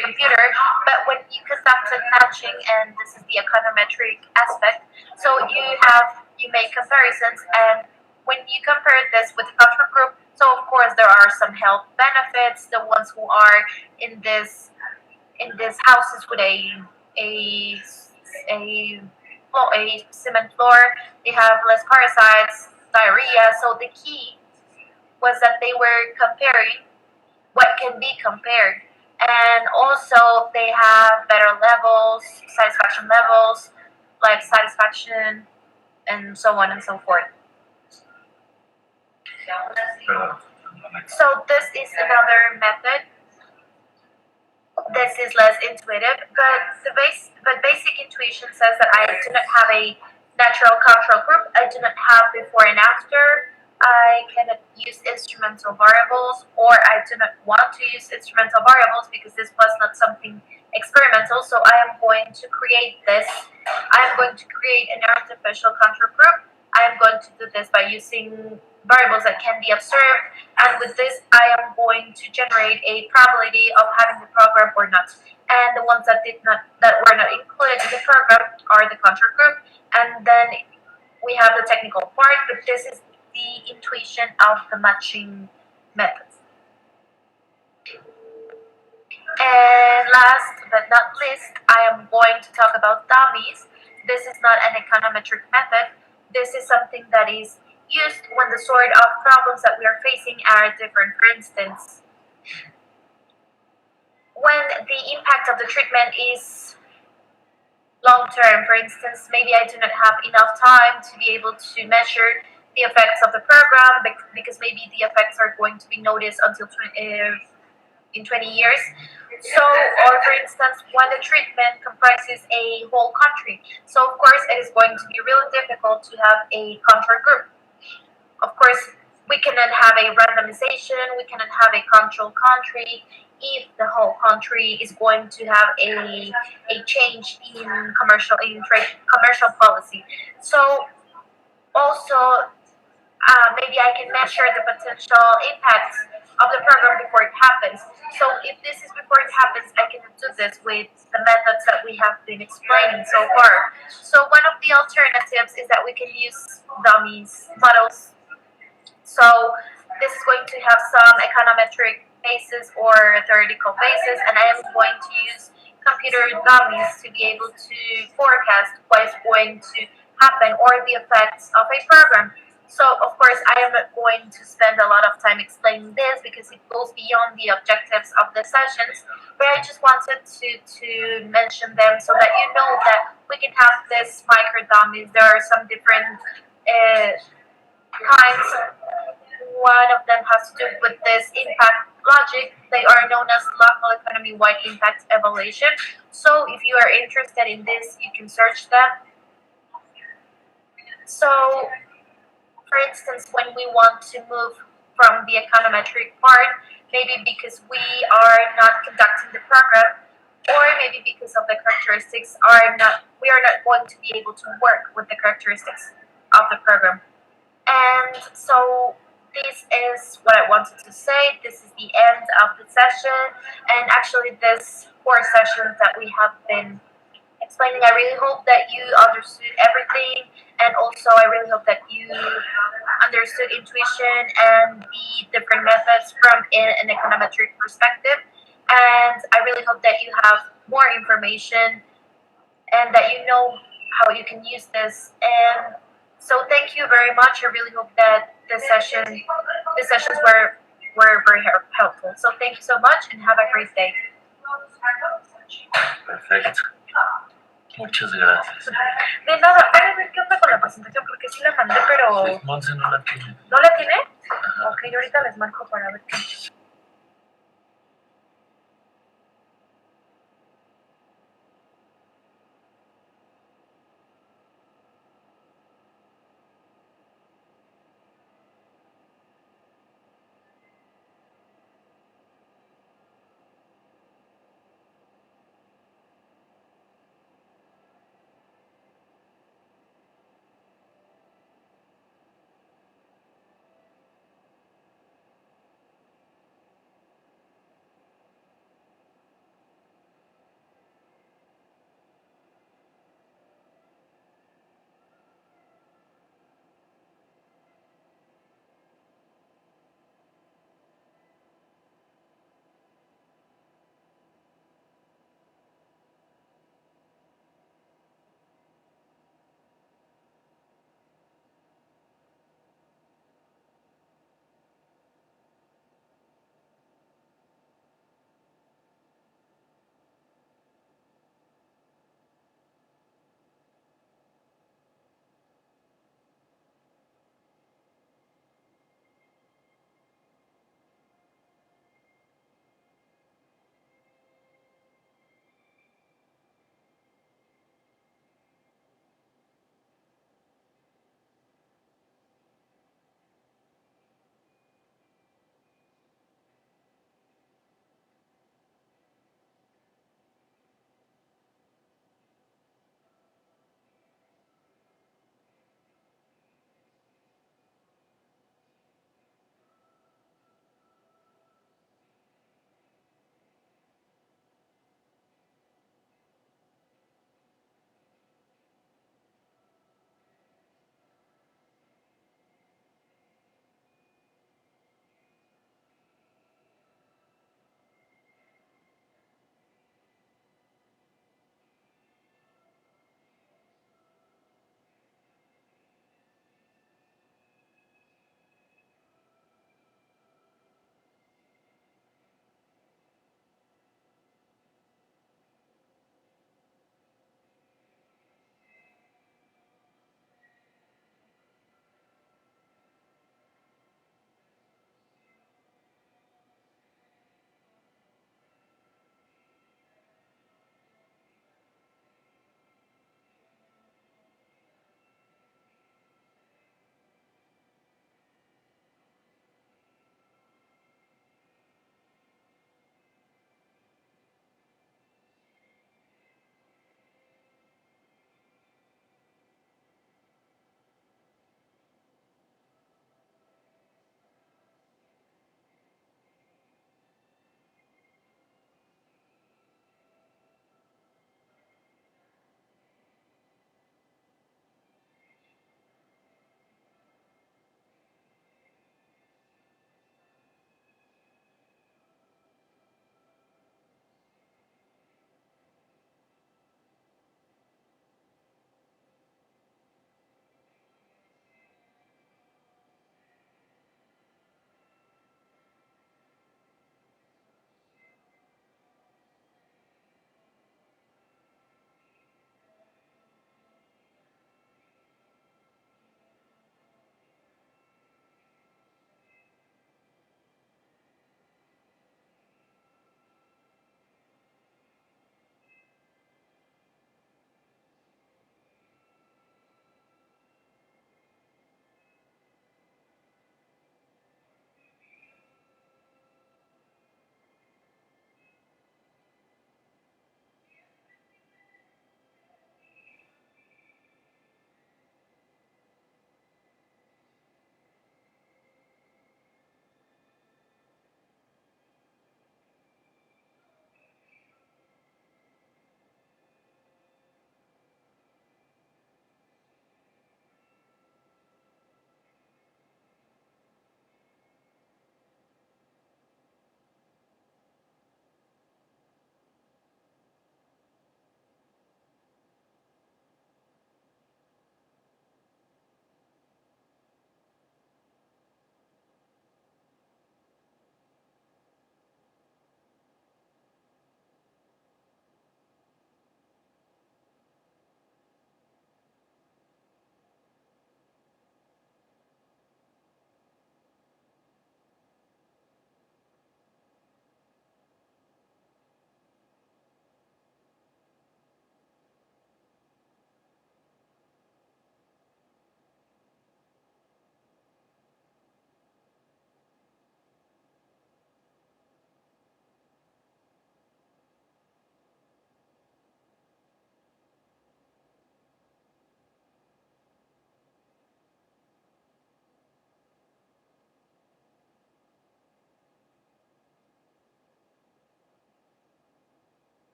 computer. But when you conduct a matching, and this is the econometric aspect, so you make comparisons, and when you compare this with the control group, so of course there are some health benefits. The ones who are in this houses with a cement floor, they have less parasites, diarrhea. So the key was that they were comparing what can be compared, and also they have better levels, satisfaction levels, life satisfaction, and so on and so forth. So this is another method. This is less intuitive, but basic intuition says that I do not have a natural control group. I do not have before and after. I cannot use instrumental variables, or I do not want to use instrumental variables because this was not something experimental. So I am going to create this. I am going to create an artificial control group. I am going to do this by using variables that can be observed, and with this I am going to generate a probability of having the program or not. And the ones that were not included in the program are the control group. And then we have the technical part, but this is the intuition of the matching methods. And last but not least, I am going to talk about dummies. This is not an econometric method. This is something that is used when the sort of problems that we are facing are different. For instance, when the impact of the treatment is long term. For instance, maybe I do not have enough time to be able to measure the effects of the program because maybe the effects are going to be noticed until in 20 years. So, or for instance, when the treatment comprises a whole country, so of course it is going to be really difficult to have a control group. Of course, we cannot have a randomization, we cannot have a control country if the whole country is going to have a change in commercial policy. So also maybe I can measure the potential impacts of the program before it happens. So if this is before it happens, I can do this with the methods that we have been explaining so far. So one of the alternatives is that we can use dummies models. So this is going to have some econometric basis or theoretical basis, and I am going to use computer dummies to be able to forecast what is going to happen or the effects of a program. So of course I am not going to spend a lot of time explaining this because it goes beyond the objectives of the sessions, but I just wanted to mention them so that you know that we can have this micro dummies. There are some different kinds. One of them has to do with this impact logic. They are known as local economy wide impact evaluation. So if you are interested in this, you can search them. So for instance, when we want to move from the econometric part, maybe because we are not conducting the program, or maybe because of the characteristics we are not going to be able to work with the characteristics of the program. And so this is what I wanted to say. This is the end of the session. And actually, this 4 sessions that we have been explaining, I really hope that you understood everything. And also, I really hope that you understood intuition and the different methods from an econometric perspective. And I really hope that you have more information and that you know how you can use this. And so thank you very much. I really hope that the sessions were very helpful. So thank you so much and have a great day. Perfecto. Muchas gracias. De nada, voy a ver qué onda con la presentación porque sí la mandé, pero Monse no la tiene. ¿no la tiene? Ajá. Ok, yo ahorita les marco para ver qué.